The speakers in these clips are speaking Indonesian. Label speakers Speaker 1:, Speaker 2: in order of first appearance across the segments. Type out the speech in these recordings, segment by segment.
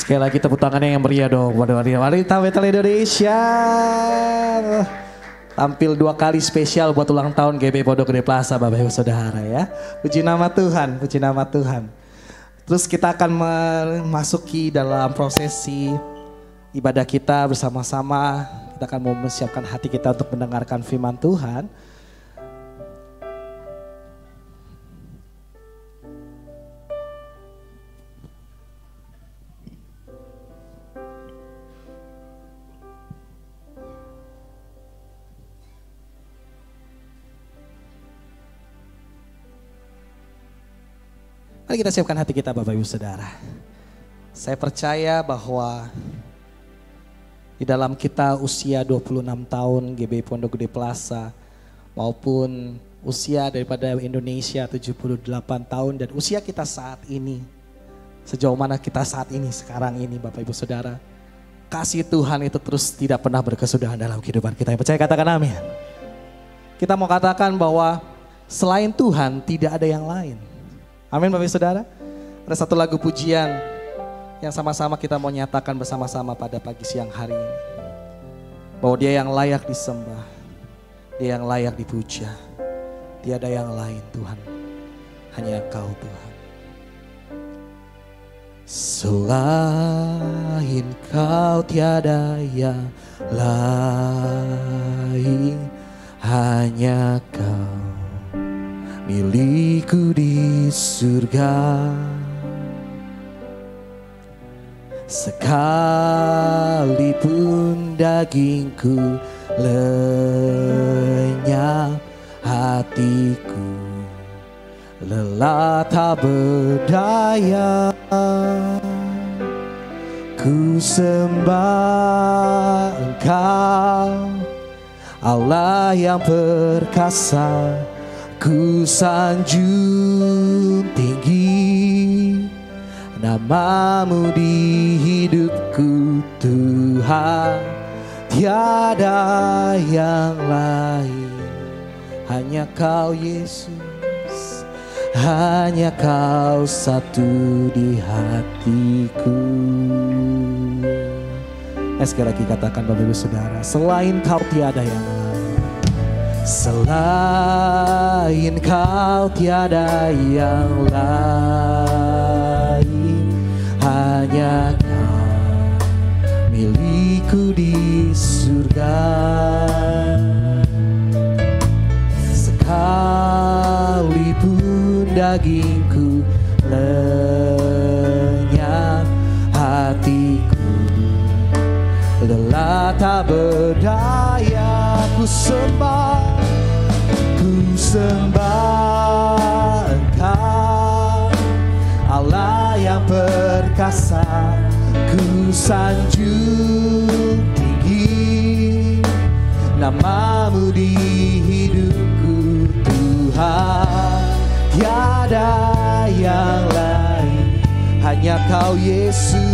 Speaker 1: Sekali lagi tepuk tangannya yang meriah dong buat wanita metal Indonesia. Tampil 2 kali spesial buat ulang tahun GB Pondok Gede Plaza Bapak Ibu Saudara ya. Puji nama Tuhan, puji nama Tuhan. Terus kita akan memasuki dalam prosesi ibadah kita bersama-sama. Kita akan mempersiapkan hati kita untuk mendengarkan firman Tuhan. Mari kita siapkan hati kita Bapak Ibu Saudara. Saya percaya bahwa di dalam kita usia 26 tahun GB Pondok Gede Plaza maupun usia daripada Indonesia 78 tahun dan usia kita saat ini. Sejauh mana kita saat ini, sekarang ini Bapak Ibu Saudara. Kasih Tuhan itu terus tidak pernah berkesudahan dalam kehidupan kita. Yang percaya katakan amin. Kita mau katakan bahwa selain Tuhan tidak ada yang lain. Amin Bapak Ibu Saudara. Ada satu lagu pujian yang sama-sama kita mau nyatakan bersama-sama pada pagi siang hari ini. Bahwa dia yang layak disembah. Dia yang layak dipuja. Tiada yang lain Tuhan. Hanya Engkau Tuhan. Selain Kau tiada yang lain. Hanya Kau milikku di surga. Sekalipun dagingku lenyap, hatiku lelah tak berdaya. Ku sembah Engkau, Allah yang perkasa. Ku sanjung tinggi namamu di hidupku Tuhan. Tiada yang lain, hanya Kau Yesus. Hanya Kau satu di hatiku. Sekali lagi katakan Bapak Ibu Saudara, selain Kau tiada yang lain. Selain Kau tiada yang lain. Hanya Kau milikku di surga. Sekalipun dagingku lenyap, hatiku lelah tak berdaya. Ku sembah Engkau, Allah yang perkasa. Ku sanjung tinggi namamu di hidupku Tuhan. Tiada yang lain, hanya Kau Yesus.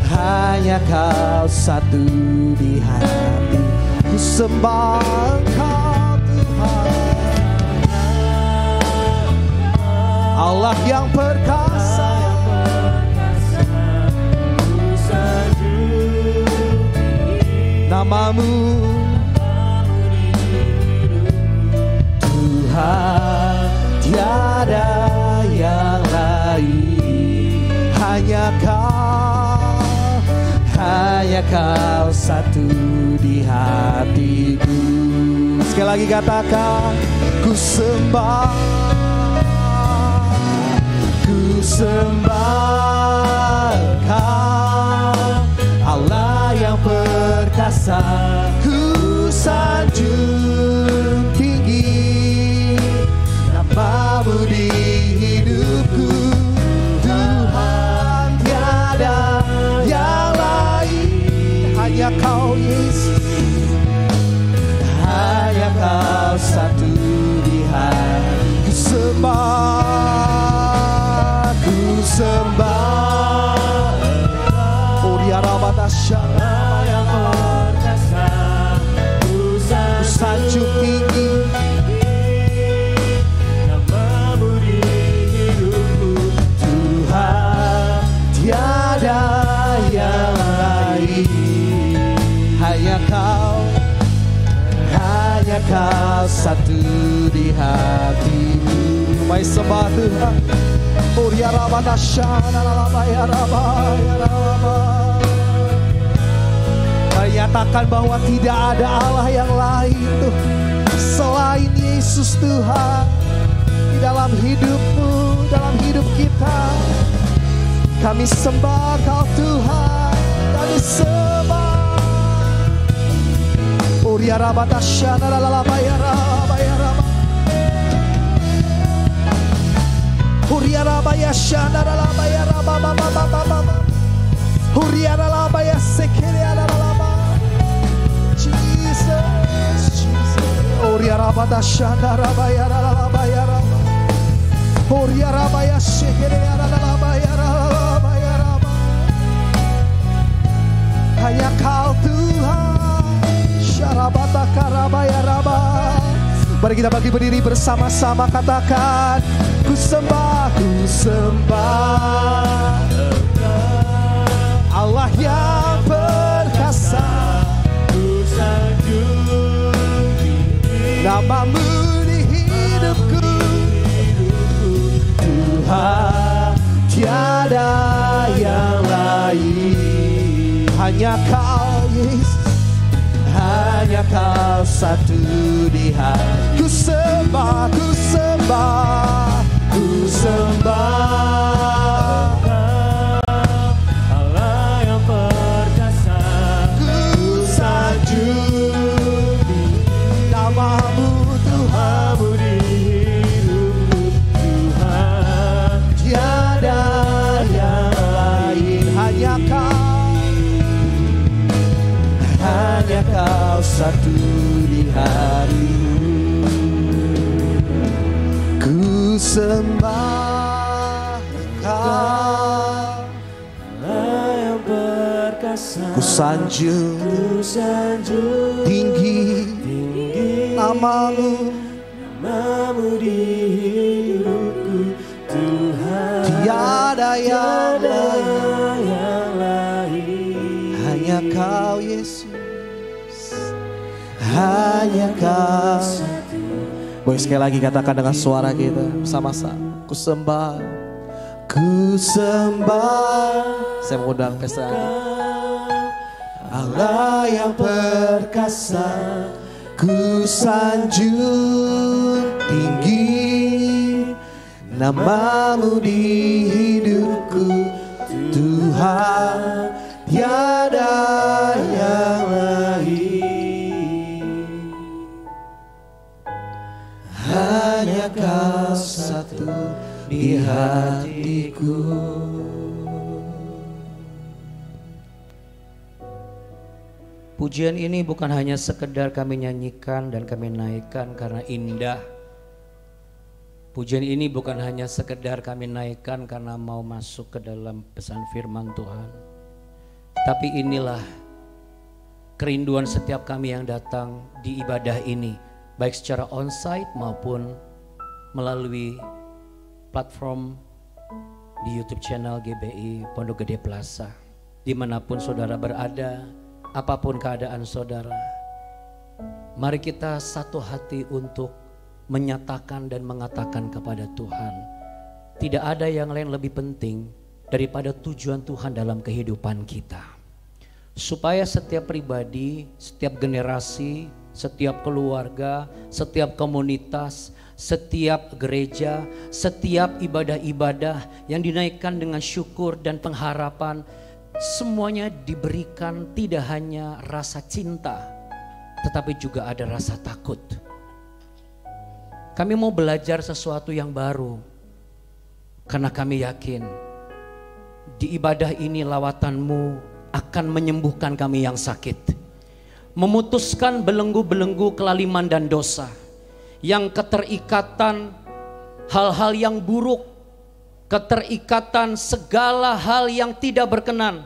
Speaker 1: Hanya Kau satu di hati. Ku sembah Engkau Tuhan, Allah yang perkasa. Namamu Tuhan, tiada yang lain. Hanya Kau satu di hatiku. Sekali lagi katakan, ku sembah Engkau, Allah yang perkasa. Ku sanjung tinggi namamu di hidupku Tuhan. Tiada yang lain, hanya Kau Yesus. Hanya Kau satu di hati. Ku sembah Oh di arah batas yang perkasa. Ku Kau satu di hatiku. Baik sembah Tuhan. Uria Rabata Shana Raba ya Raba ya Raba. Nyatakan bahwa tidak ada Allah yang lain tuh selain Yesus Tuhan di dalam hidupmu, dalam hidup kita. Kami sembah Kau Tuhan, kami sembah. Uria Rabata Shana Raba ya Raba ya Raba. Uria Raba ya Shana Raba ya Raba Baba Baba Baba. Uria Raba ya Sekere Raba. Jesus, Oria Rabata Shanda Rabaya Rabaya Raba. Oria Rabaya Shekere Rabaya Rabaya Raba. Hanya Kau Tuhan, Syarabata Karabaya Raba. Mari kita bagi berdiri bersama-sama, katakan, ku sembah Allah yang perkasa. Namamu di hidupku, Tuhan, tiada yang lain. Hanya Kau Yesus, hanya Kau satu di hati. Ku sembah, ku sembah, ku sembah Allah yang perkasa. Ku sanjung namamu Tuhanmu di hidupku, Tuhan, tiada yang lain. Hanya Kau satu di hatiku. Ku sembah Kau Allah yang perkasa. Ku sanjung tinggi namamu di hidupku, Tuhan, tiada yang lain. Hanya Kau Yesus, hanya Kau. Boleh sekali lagi katakan dengan suara kita bersama-sama. Ku sembah, ku sembah. Saya mengundang pesta Allah yang perkasa. Ku sanjung tinggi namamu di hidupku, Tuhan, tiada yang lain. Hanya Kau satu di hatiku. Pujian ini bukan hanya sekedar kami nyanyikan dan kami naikkan karena indah. Pujian ini bukan hanya sekedar kami naikkan karena mau masuk ke dalam pesan firman Tuhan. Tapi inilah kerinduan setiap kami yang datang di ibadah ini, baik secara onsite maupun melalui platform di YouTube channel GBI Pondok Gede Plaza. Dimanapun saudara berada, apapun keadaan saudara, mari kita satu hati untuk menyatakan dan mengatakan kepada Tuhan, tidak ada yang lain lebih penting daripada tujuan Tuhan dalam kehidupan kita. Supaya setiap pribadi, setiap generasi, setiap keluarga, setiap komunitas, setiap gereja, setiap ibadah-ibadah yang dinaikkan dengan syukur dan pengharapan, semuanya diberikan tidak hanya rasa cinta, tetapi juga ada rasa takut. Kami mau belajar sesuatu yang baru, karena kami yakin di ibadah ini lawatanmu akan menyembuhkan kami yang sakit, memutuskan belenggu-belenggu kelaliman dan dosa, yang keterikatan hal-hal yang buruk, keterikatan segala hal yang tidak berkenan.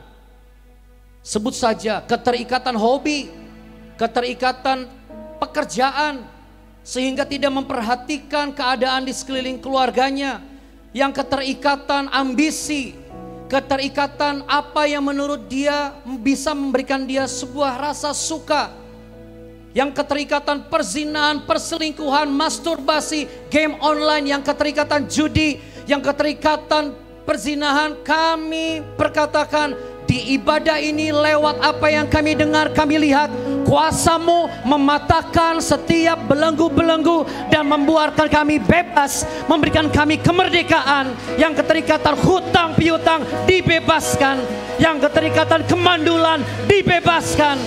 Speaker 1: Sebut saja keterikatan hobi, keterikatan pekerjaan, sehingga tidak memperhatikan keadaan di sekeliling keluarganya, yang keterikatan ambisi, keterikatan apa yang menurut dia bisa memberikan dia sebuah rasa suka,
Speaker 2: yang keterikatan perzinahan, perselingkuhan, masturbasi, game online, yang keterikatan judi, yang keterikatan perzinahan, kami perkatakan di ibadah ini lewat apa yang kami dengar, kami lihat kuasa-Mu mematahkan setiap belenggu-belenggu dan membuarkan kami bebas, memberikan kami kemerdekaan. Yang keterikatan hutang piutang dibebaskan, yang keterikatan kemandulan dibebaskan.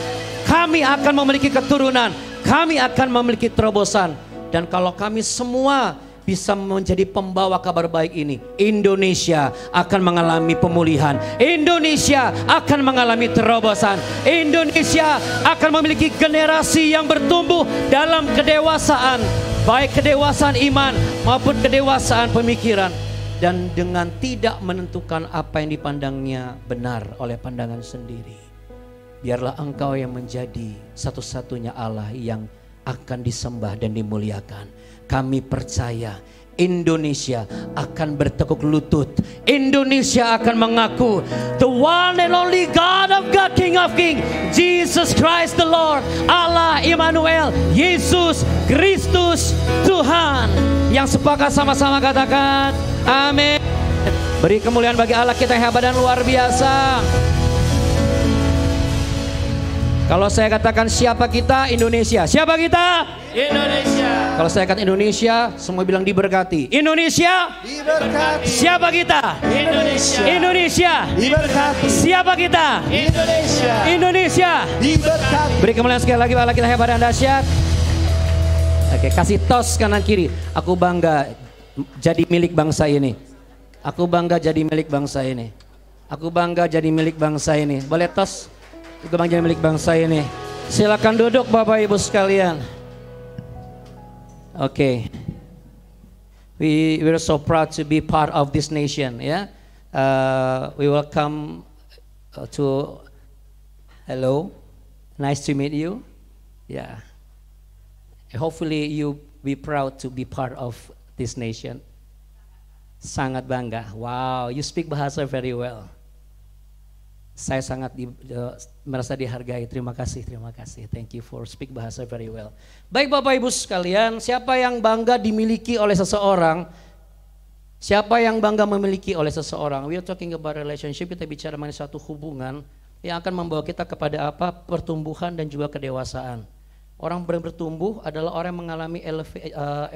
Speaker 2: Kami akan memiliki keturunan, kami akan memiliki terobosan. Dan kalau kami semua bisa menjadi pembawa kabar baik ini, Indonesia akan mengalami pemulihan, Indonesia akan mengalami terobosan, Indonesia akan memiliki generasi yang bertumbuh dalam kedewasaan, baik kedewasaan iman maupun kedewasaan pemikiran, dan dengan tidak menentukan apa yang dipandangnya benar oleh pandangan sendiri. Biarlah Engkau yang menjadi satu-satunya Allah yang akan disembah dan dimuliakan. Kami percaya Indonesia akan bertekuk lutut. Indonesia akan mengaku the one and only God of God, King of King, Jesus Christ the Lord, Allah Immanuel, Yesus Kristus Tuhan. Yang sepakat sama-sama katakan amin. Beri kemuliaan bagi Allah kita yang hebat dan luar biasa. Kalau saya katakan siapa kita? Indonesia. Siapa kita? Indonesia. Kalau saya katakan Indonesia, semua bilang diberkati. Indonesia diberkati. Siapa kita? Indonesia. Indonesia diberkati. Siapa kita? Indonesia. Indonesia diberkati. Beri kemuliaan sekali lagi Allah kita hebat dan dahsyat. Oke, kasih tos kanan kiri. Aku bangga jadi milik bangsa ini. Aku bangga jadi milik bangsa ini. Aku bangga jadi milik bangsa ini. Boleh tos? Juga bangga milik bangsa ini. Silakan duduk Bapak Ibu sekalian. Oke. We're so proud to be part of this nation, ya. We welcome to hello. Nice to meet you. Yeah. Hopefully you be proud to be part of this nation. Sangat bangga. Wow, you speak bahasa very well. Saya sangat merasa dihargai. Terima kasih, terima kasih. Thank you for speak bahasa very well. Baik Bapak Ibu sekalian, siapa yang bangga dimiliki oleh seseorang? Siapa yang bangga memiliki oleh seseorang? We are talking about relationship. Kita bicara mengenai suatu hubungan yang akan membawa kita kepada apa? Pertumbuhan dan juga kedewasaan. Orang bertumbuh adalah orang yang mengalami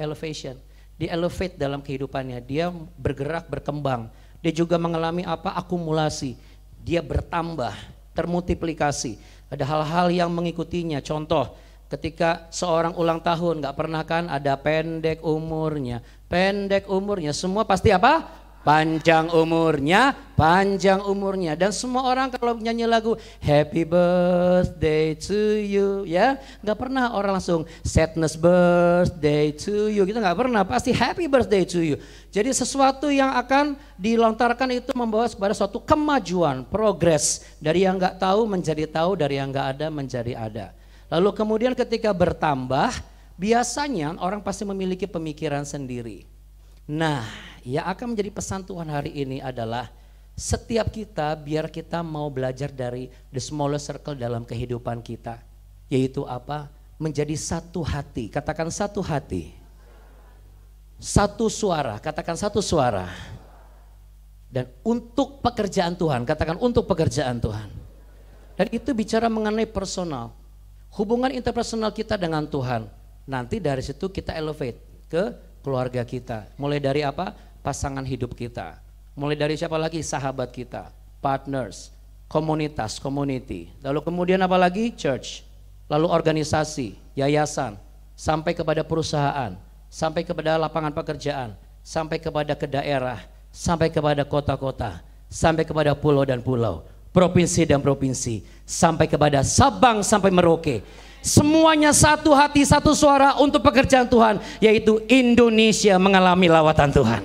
Speaker 2: elevation. Dia elevate dalam kehidupannya. Dia bergerak, berkembang. Dia juga mengalami apa? Akumulasi. Dia bertambah, termultiplikasi. Ada hal-hal yang mengikutinya. Contoh, ketika seorang ulang tahun, gak pernah kan ada pendek umurnya. Pendek umurnya, semua pasti apa? Panjang umurnya, panjang umurnya. Dan semua orang kalau nyanyi lagu Happy Birthday to you, ya gak pernah orang langsung Sadness Birthday to you. Kita gak pernah, pasti Happy Birthday to you. Jadi sesuatu yang akan dilontarkan itu membawa kepada suatu kemajuan, progres. Dari yang gak tahu menjadi tahu, dari yang gak ada menjadi ada. Lalu kemudian ketika bertambah, biasanya orang pasti memiliki pemikiran sendiri. Nah, yang akan menjadi pesan Tuhan hari ini adalah setiap kita biar kita mau belajar dari the smaller circle dalam kehidupan kita. Yaitu apa? Menjadi satu hati. Katakan satu hati. Satu suara. Katakan satu suara. Dan untuk pekerjaan Tuhan. Katakan untuk pekerjaan Tuhan. Dan itu bicara mengenai personal. Hubungan interpersonal kita dengan Tuhan. Nanti dari situ kita elevate ke keluarga kita. Mulai dari apa? Pasangan hidup kita. Mulai dari siapa lagi? Sahabat kita, partners, komunitas, community. Lalu kemudian apa lagi? Church. Lalu organisasi, yayasan, sampai kepada perusahaan, sampai kepada lapangan pekerjaan, sampai kepada ke daerah, sampai kepada kota-kota, sampai kepada pulau dan pulau, provinsi dan provinsi, sampai kepada Sabang sampai Merauke. Semuanya satu hati, satu suara untuk pekerjaan Tuhan, yaitu Indonesia mengalami lawatan Tuhan.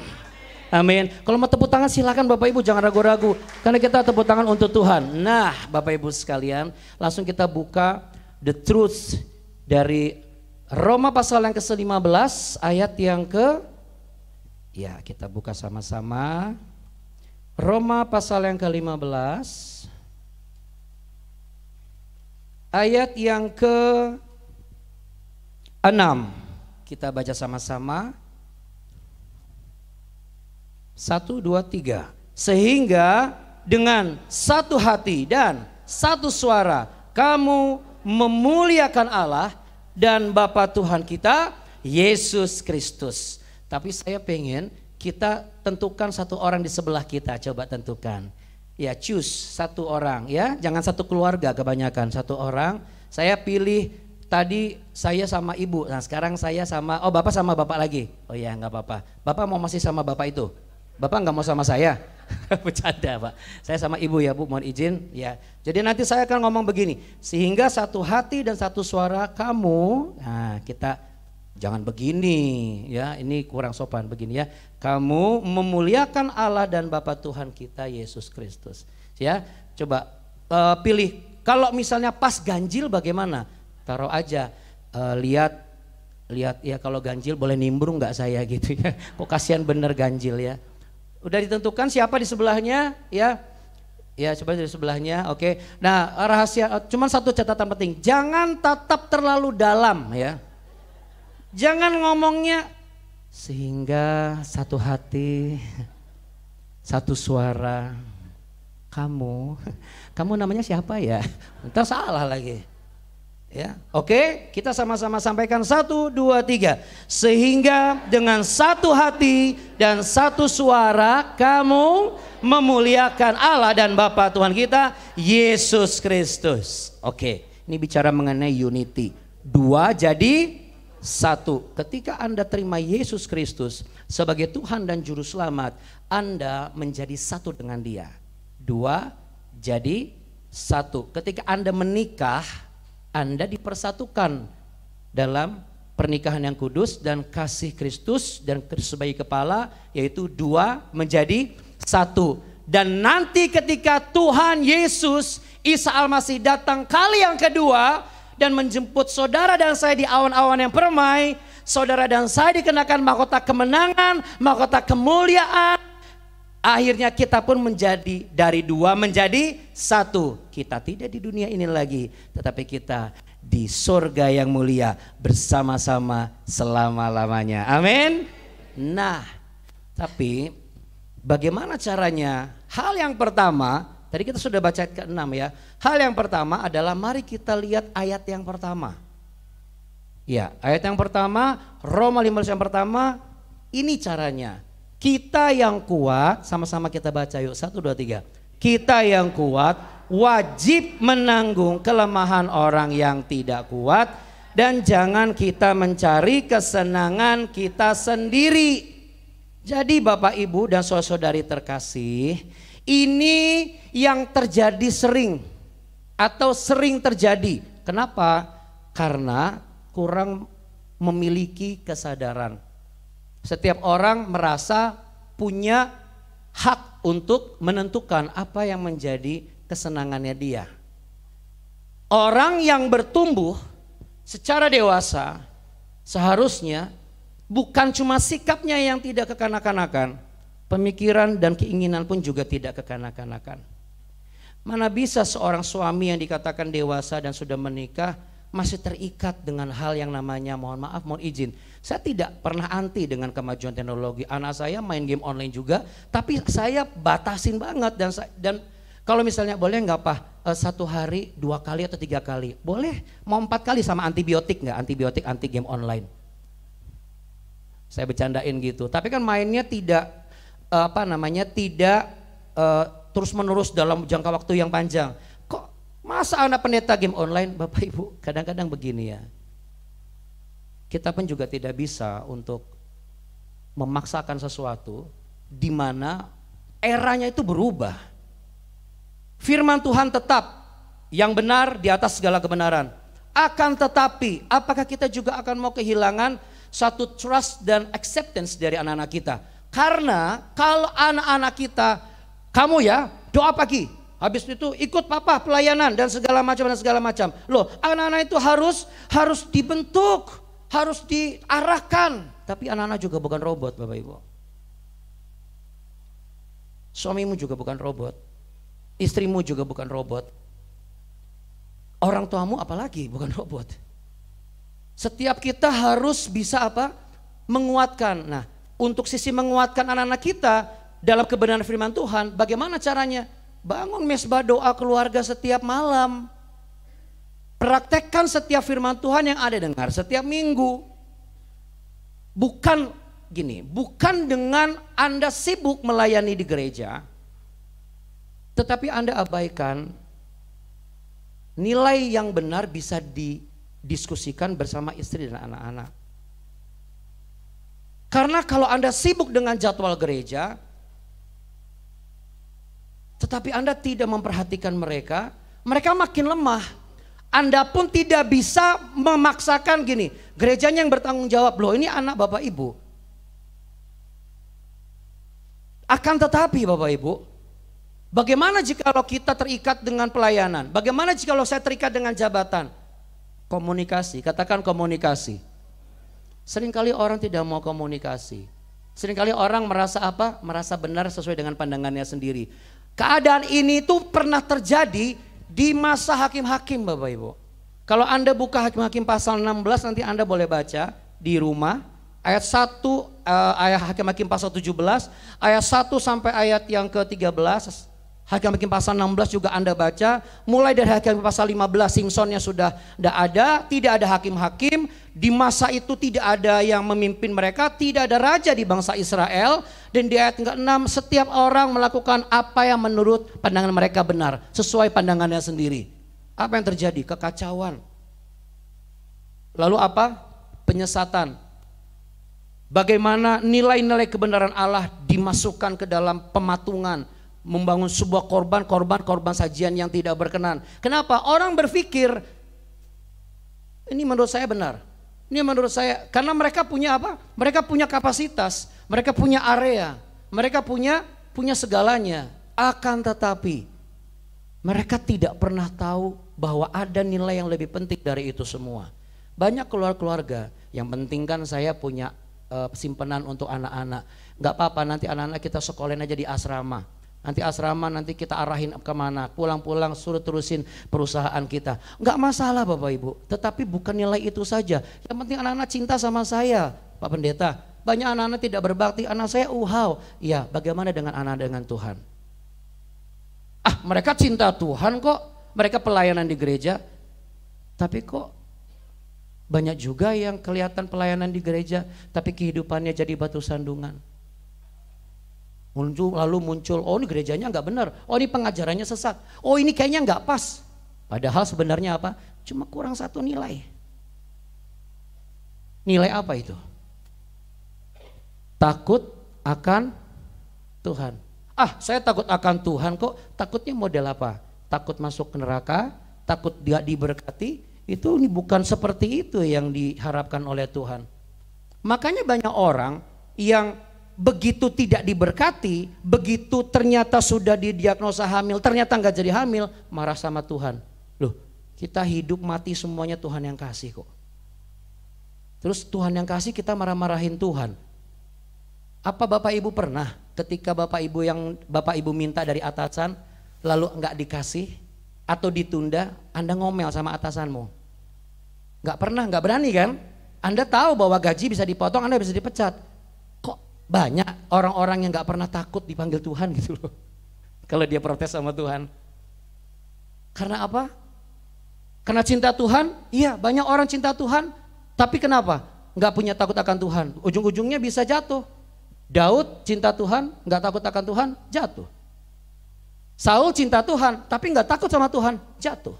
Speaker 2: Amin. Kalau mau tepuk tangan silakan Bapak Ibu, jangan ragu-ragu. Karena kita tepuk tangan untuk Tuhan. Nah Bapak Ibu sekalian, langsung kita buka the truth dari Roma pasal yang ke-15 ayat yang ya kita buka sama-sama. Roma pasal yang ke-15 ayat yang 6. Kita baca sama-sama. 1, 2, 3. Sehingga dengan satu hati dan satu suara kamu memuliakan Allah dan Bapa Tuhan kita Yesus Kristus. Tapi saya pengen kita tentukan satu orang di sebelah kita. Coba tentukan. Ya, choose satu orang ya. Jangan satu keluarga kebanyakan, satu orang. Saya pilih tadi saya sama ibu. Nah sekarang saya sama, bapak sama bapak lagi. Oh ya nggak apa-apa. Bapak mau masih sama bapak itu? Bapak nggak mau sama saya? Bercanda Pak. Saya sama ibu ya Bu, mohon izin ya. Jadi nanti saya akan ngomong begini. Sehingga satu hati dan satu suara kamu. Nah kita jangan begini ya. Ini kurang sopan begini ya. Kamu memuliakan Allah dan Bapa Tuhan kita Yesus Kristus. Ya coba pilih. Kalau misalnya pas ganjil bagaimana? Taruh aja. Lihat ya kalau ganjil boleh nimbrung nggak saya gitu ya. Kok kasihan bener ganjil ya. Udah ditentukan siapa di sebelahnya ya? Ya coba di sebelahnya, oke. Nah rahasia, cuman satu catatan penting, jangan tatap terlalu dalam ya. Jangan ngomongnya sehingga satu hati, satu suara, kamu namanya siapa ya? Ntar salah lagi. Ya, oke, kita sama-sama sampaikan 1, 2, 3. Sehingga dengan satu hati dan satu suara kamu memuliakan Allah dan Bapa Tuhan kita Yesus Kristus. Oke, ini bicara mengenai unity. 2 jadi 1. Ketika Anda terima Yesus Kristus sebagai Tuhan dan Juru Selamat, Anda menjadi satu dengan Dia. 2 jadi 1. Ketika Anda menikah, Anda dipersatukan dalam pernikahan yang kudus dan kasih Kristus dan Kristus sebagai kepala, yaitu 2 menjadi 1. Dan nanti ketika Tuhan Yesus Isa Al-Masih datang kali yang kedua dan menjemput saudara dan saya di awan-awan yang permai, saudara dan saya dikenakan mahkota kemenangan, mahkota kemuliaan. Akhirnya kita pun menjadi dari 2 menjadi 1. Kita tidak di dunia ini lagi, tetapi kita di surga yang mulia bersama-sama selama-lamanya. Amin. Nah, tapi bagaimana caranya? Hal yang pertama, tadi kita sudah baca ke-6 ya. Hal yang pertama adalah mari kita lihat ayat yang pertama. Ya, ayat yang pertama, Roma 15 yang pertama, ini caranya. Kita yang kuat, sama-sama kita baca yuk, 1, 2, 3. Kita yang kuat wajib menanggung kelemahan orang yang tidak kuat. Dan jangan kita mencari kesenangan kita sendiri. Jadi Bapak Ibu dan saudara-saudari terkasih, ini yang terjadi sering atau sering terjadi. Kenapa? Karena kurang memiliki kesadaran. Setiap orang merasa punya hak untuk menentukan apa yang menjadi kesenangannya dia. Orang yang bertumbuh secara dewasa seharusnya bukan cuma sikapnya yang tidak kekanak-kanakan, pemikiran dan keinginan pun juga tidak kekanak-kanakan. Mana bisa seorang suami yang dikatakan dewasa dan sudah menikah masih terikat dengan hal yang namanya, mohon maaf, mohon izin, saya tidak pernah anti dengan kemajuan teknologi. Anak saya main game online juga, tapi saya batasin banget. Dan kalau misalnya boleh nggak Pak, 1 hari 2 kali atau 3 kali, boleh, mau 4 kali sama antibiotik nggak? Antibiotik anti game online. Saya bercandain gitu, tapi kan mainnya tidak tidak terus menerus dalam jangka waktu yang panjang. Masa anak pendeta game online? Bapak Ibu, kadang-kadang begini ya. Kita pun juga tidak bisa untuk memaksakan sesuatu di mana eranya itu berubah. Firman Tuhan tetap yang benar di atas segala kebenaran. Akan tetapi, apakah kita juga akan mau kehilangan satu trust dan acceptance dari anak-anak kita? Karena kalau anak-anak kita, kamu ya doa pagi, habis itu ikut papa pelayanan dan segala macam. Loh, anak-anak itu harus dibentuk, harus diarahkan. Tapi anak-anak juga bukan robot, Bapak Ibu. Suamimu juga bukan robot. Istrimu juga bukan robot. Orang tuamu apalagi bukan robot. Setiap kita harus bisa apa? Menguatkan. Nah, untuk sisi menguatkan anak-anak kita dalam kebenaran firman Tuhan, bagaimana caranya? Bangun mesbah doa keluarga setiap malam. Praktekkan setiap firman Tuhan yang ada dengar setiap minggu. Bukan gini, bukan dengan Anda sibuk melayani di gereja, tetapi Anda abaikan nilai yang benar bisa didiskusikan bersama istri dan anak-anak. Karena kalau Anda sibuk dengan jadwal gereja, tetapi Anda tidak memperhatikan mereka, mereka makin lemah. Anda pun tidak bisa memaksakan gini, gerejanya yang bertanggung jawab, loh ini anak Bapak Ibu. Akan tetapi Bapak Ibu, bagaimana jika kita terikat dengan pelayanan? Bagaimana jika saya terikat dengan jabatan? Komunikasi, katakan komunikasi. Seringkali orang tidak mau komunikasi. Seringkali orang merasa apa? Merasa benar sesuai dengan pandangannya sendiri. Keadaan ini tuh pernah terjadi di masa hakim-hakim Bapak Ibu. Kalau Anda buka hakim-hakim pasal 16 nanti Anda boleh baca di rumah. Ayat 1, ayat hakim-hakim pasal 17, ayat 1 sampai ayat yang ke-13. Hakim-hakim pasal 16 juga Anda baca. Mulai dari hakim pasal 15 Simsonnya sudah tidak ada. Tidak ada hakim-hakim. Di masa itu tidak ada yang memimpin mereka. Tidak ada raja di bangsa Israel. Dan di ayat ke-6 setiap orang melakukan apa yang menurut pandangan mereka benar. Sesuai pandangannya sendiri. Apa yang terjadi? Kekacauan. Lalu apa? Penyesatan. Bagaimana nilai-nilai kebenaran Allah dimasukkan ke dalam pematungan. Membangun sebuah korban sajian yang tidak berkenan. Kenapa? Orang berpikir ini menurut saya benar. Ini menurut saya, karena mereka punya apa? Mereka punya kapasitas, mereka punya area, mereka punya segalanya. Akan tetapi mereka tidak pernah tahu bahwa ada nilai yang lebih penting dari itu semua. Banyak keluarga yang penting kan saya punya simpanan untuk anak-anak. Gak apa-apa, nanti anak-anak kita sekolahin aja di asrama. Nanti asrama nanti kita arahin kemana, pulang-pulang suruh terusin perusahaan kita. Enggak masalah Bapak Ibu, tetapi bukan nilai itu saja. Yang penting anak-anak cinta sama saya Pak Pendeta. Banyak anak-anak tidak berbakti, anak saya ya bagaimana dengan anak dengan Tuhan? Mereka cinta Tuhan kok, mereka pelayanan di gereja. Tapi kok banyak juga yang kelihatan pelayanan di gereja, tapi kehidupannya jadi batu sandungan. Lalu muncul, oh ini gerejanya nggak benar, oh ini pengajarannya sesat, oh ini kayaknya nggak pas. Padahal sebenarnya apa? Cuma kurang satu nilai. Nilai apa itu? Takut akan Tuhan. Saya takut akan Tuhan kok. Takutnya model apa? Takut masuk ke neraka, takut dia diberkati. Itu ini bukan seperti itu yang diharapkan oleh Tuhan. Makanya banyak orang yang begitu tidak diberkati, begitu ternyata sudah didiagnosa hamil, ternyata nggak jadi hamil, marah sama Tuhan. Loh, kita hidup mati semuanya Tuhan yang kasih kok. Terus Tuhan yang kasih kita marah-marahin Tuhan. Apa Bapak Ibu pernah ketika Bapak Ibu minta dari atasan lalu nggak dikasih atau ditunda, Anda ngomel sama atasanmu? Nggak pernah, nggak berani kan? Anda tahu bahwa gaji bisa dipotong, Anda bisa dipecat. Banyak orang-orang yang gak pernah takut dipanggil Tuhan gitu loh. Kalau dia protes sama Tuhan. Karena apa? Karena cinta Tuhan? Iya, banyak orang cinta Tuhan. Tapi kenapa? Gak punya takut akan Tuhan. Ujung-ujungnya bisa jatuh. Daud cinta Tuhan, gak takut akan Tuhan, jatuh. Saul cinta Tuhan, tapi gak takut sama Tuhan, jatuh.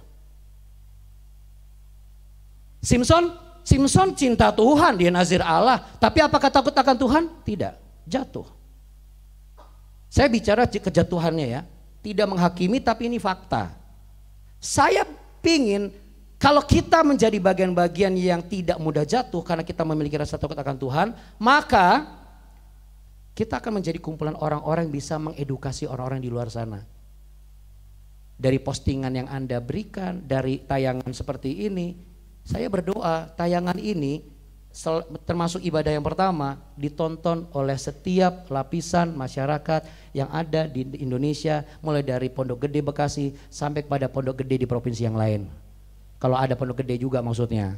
Speaker 2: Simson cinta Tuhan, dia nazir Allah, tapi apakah takut akan Tuhan? Tidak, jatuh. Saya bicara kejatuhannya ya, tidak menghakimi tapi ini fakta. Saya pingin kalau kita menjadi bagian-bagian yang tidak mudah jatuh karena kita memiliki rasa takut akan Tuhan, maka kita akan menjadi kumpulan orang-orang yang bisa mengedukasi orang-orang di luar sana. Dari postingan yang Anda berikan, dari tayangan seperti ini, saya berdoa tayangan ini termasuk ibadah yang pertama ditonton oleh setiap lapisan masyarakat yang ada di Indonesia, mulai dari Pondok Gede Bekasi sampai pada Pondok Gede di provinsi yang lain. Kalau ada Pondok Gede juga maksudnya.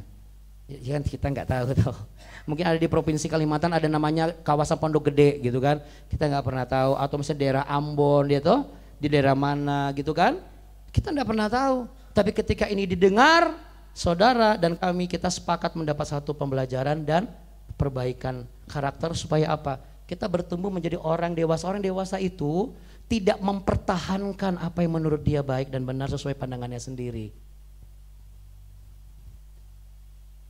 Speaker 2: Ya kan kita nggak tahu tuh. Mungkin ada di provinsi Kalimantan ada namanya kawasan Pondok Gede gitu kan. Kita nggak pernah tahu. Atau misalnya daerah Ambon dia tuh di daerah mana gitu kan. Kita nggak pernah tahu. Tapi ketika ini didengar, saudara dan kami kita sepakat mendapat satu pembelajaran dan perbaikan karakter supaya apa? Kita bertumbuh menjadi orang dewasa. Orang dewasa itu tidak mempertahankan apa yang menurut dia baik dan benar sesuai pandangannya sendiri.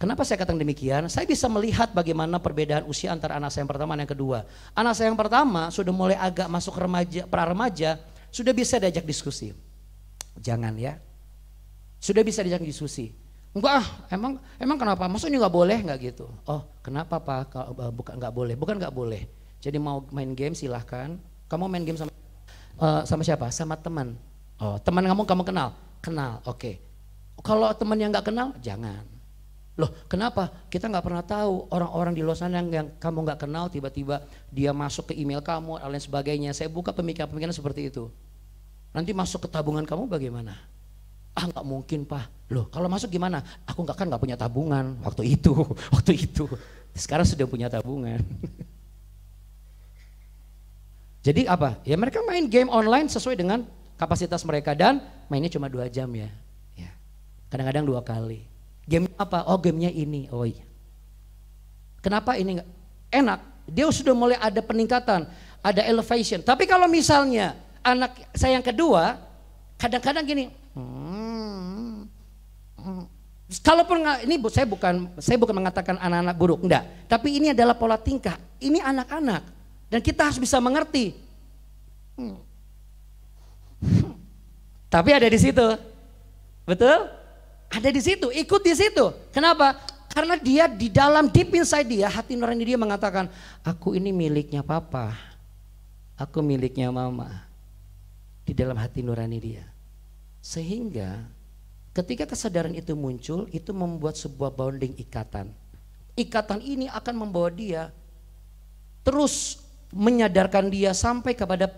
Speaker 2: Kenapa saya katakan demikian? Saya bisa melihat bagaimana perbedaan usia antara anak saya yang pertama dan yang kedua. Anak saya yang pertama sudah mulai agak masuk remaja, pra-remaja, sudah bisa diajak diskusi. Jangan ya. Sudah bisa diajak diskusi. Enggak emang kenapa? Maksudnya nggak boleh nggak gitu? Oh kenapa Pak? Bukan nggak boleh, bukan nggak boleh. Jadi mau main game silahkan. Kamu main game sama siapa? Sama teman. Oh teman kamu kenal? Kenal. Oke. Kalau teman yang nggak kenal jangan. Loh kenapa? Kita nggak pernah tahu orang-orang di luar sana yang kamu nggak kenal tiba-tiba dia masuk ke email kamu dan lain sebagainya. Saya buka pemikiran-pemikiran seperti itu. Nanti masuk ke tabungan kamu bagaimana? Ah nggak mungkin Pak. Loh kalau masuk gimana? Aku nggak punya tabungan waktu itu. Sekarang sudah punya tabungan. Jadi apa? Ya mereka main game online sesuai dengan kapasitas mereka dan mainnya cuma 2 jam ya. Kadang-kadang 2 kali. Game apa? Oh gamenya ini. Oh iya. Kenapa ini enggak enak? Dia sudah mulai ada peningkatan, ada elevation. Tapi kalau misalnya anak saya yang kedua, kadang-kadang gini. Kalaupun ini saya bukan mengatakan anak-anak buruk, enggak. Tapi ini adalah pola tingkah. Ini anak-anak dan kita harus bisa mengerti. Tapi ada di situ, betul? Ada di situ, ikut di situ. Kenapa? Karena dia di dalam deep inside dia, hati nurani dia mengatakan, aku ini miliknya papa, aku miliknya mama. Di dalam hati nurani dia. Sehingga ketika kesadaran itu muncul, itu membuat sebuah bonding ikatan. Ikatan ini akan membawa dia terus menyadarkan dia sampai kepada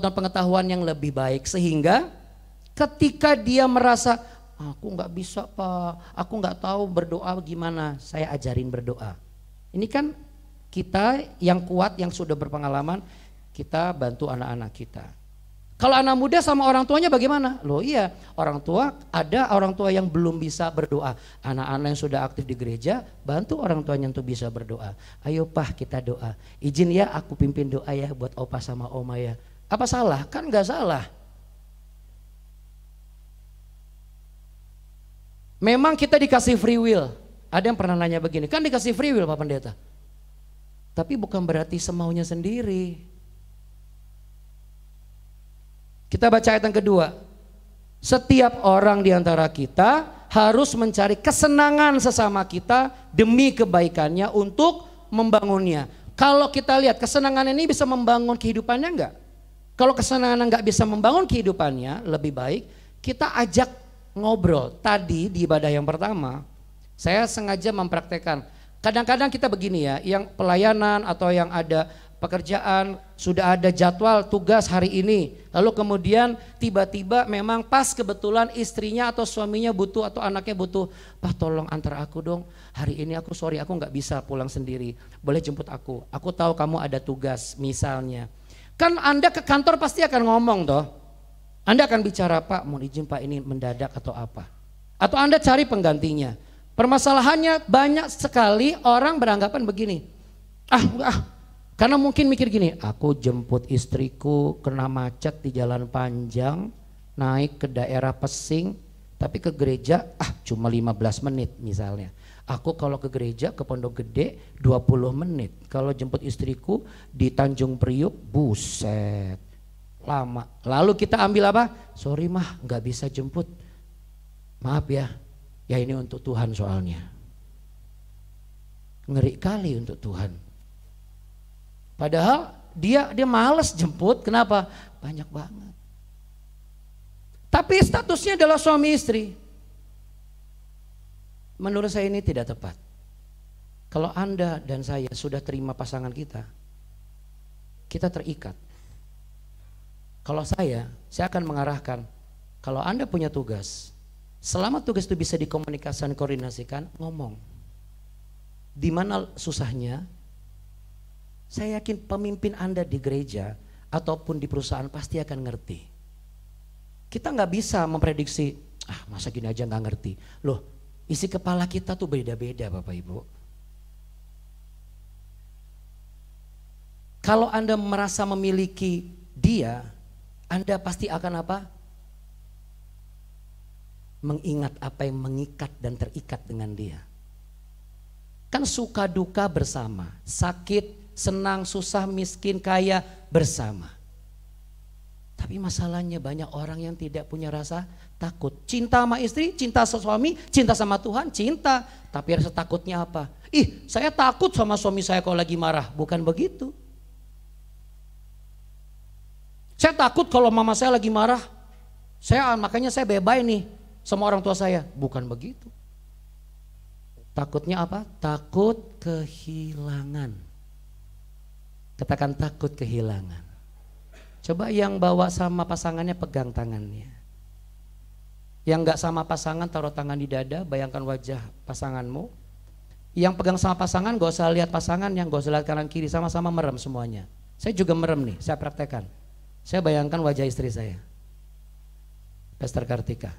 Speaker 2: pengetahuan yang lebih baik. Sehingga ketika dia merasa, aku nggak bisa Pak, aku nggak tahu berdoa gimana, saya ajarin berdoa. Ini kan kita yang kuat, yang sudah berpengalaman, kita bantu anak-anak kita. Kalau anak muda sama orang tuanya bagaimana? Loh iya, ada orang tua yang belum bisa berdoa. Anak-anak yang sudah aktif di gereja, bantu orang tuanya untuk bisa berdoa. Ayo Pak kita doa, izin ya aku pimpin doa ya buat opa sama oma ya. Apa salah? Kan nggak salah. Memang kita dikasih free will. Ada yang pernah nanya begini, kan dikasih free will Pak Pendeta. Tapi bukan berarti semaunya sendiri. Kita baca ayat yang kedua. Setiap orang di antara kita harus mencari kesenangan sesama kita demi kebaikannya untuk membangunnya. Kalau kita lihat kesenangan ini bisa membangun kehidupannya enggak? Kalau kesenangan enggak bisa membangun kehidupannya, lebih baik kita ajak ngobrol. Tadi di ibadah yang pertama saya sengaja mempraktekkan. Kadang-kadang kita begini ya, yang pelayanan atau yang ada pekerjaan sudah ada jadwal tugas hari ini, lalu kemudian tiba-tiba memang pas kebetulan istrinya atau suaminya butuh atau anaknya butuh, Pak tolong antar aku dong hari ini, aku nggak bisa pulang sendiri, boleh jemput aku tahu kamu ada tugas misalnya. Kan Anda ke kantor pasti akan ngomong toh. Anda akan bicara, Pak mau izin Pak ini mendadak atau apa. Atau Anda cari penggantinya. Permasalahannya banyak sekali orang beranggapan begini. Karena mungkin mikir gini, aku jemput istriku kena macet di jalan panjang, naik ke daerah Pesing, tapi ke gereja cuma 15 menit misalnya. Aku kalau ke gereja ke Pondok Gede 20 menit. Kalau jemput istriku di Tanjung Priuk, buset. Lama. Lalu kita ambil apa? Sorry mah nggak bisa jemput. Maaf ya. Ya ini untuk Tuhan soalnya. Ngeri kali untuk Tuhan. Padahal dia males jemput. Kenapa? Banyak banget. Tapi statusnya adalah suami istri. Menurut saya ini tidak tepat. Kalau Anda dan saya sudah terima pasangan kita terikat. Kalau saya akan mengarahkan, kalau Anda punya tugas, selama tugas itu bisa dikomunikasikan, koordinasikan, ngomong. Di mana susahnya? Saya yakin pemimpin Anda di gereja ataupun di perusahaan pasti akan ngerti. Kita nggak bisa memprediksi, masa gini aja nggak ngerti. Loh, isi kepala kita tuh beda-beda Bapak Ibu. Kalau Anda merasa memiliki dia, Anda pasti akan apa? Mengingat apa yang mengikat dan terikat dengan dia. Kan suka duka bersama, sakit, senang, susah, miskin, kaya bersama. Tapi masalahnya banyak orang yang tidak punya rasa takut. Cinta sama istri, cinta sama suami, cinta sama Tuhan, cinta. Tapi rasa takutnya apa? Saya takut sama suami saya kalau lagi marah. Bukan begitu. Saya takut kalau mama saya lagi marah. Makanya saya bye-bye nih sama orang tua saya. Bukan begitu. Takutnya apa? Takut kehilangan. Katakan takut kehilangan. Coba yang bawa sama pasangannya pegang tangannya. Yang gak sama pasangan taruh tangan di dada, bayangkan wajah pasanganmu. Yang pegang sama pasangan gak usah lihat pasangan, yang gak usah lihat kanan kiri, sama-sama merem semuanya. Saya juga merem nih, saya praktekkan. Saya bayangkan wajah istri saya, Pastor Kartika.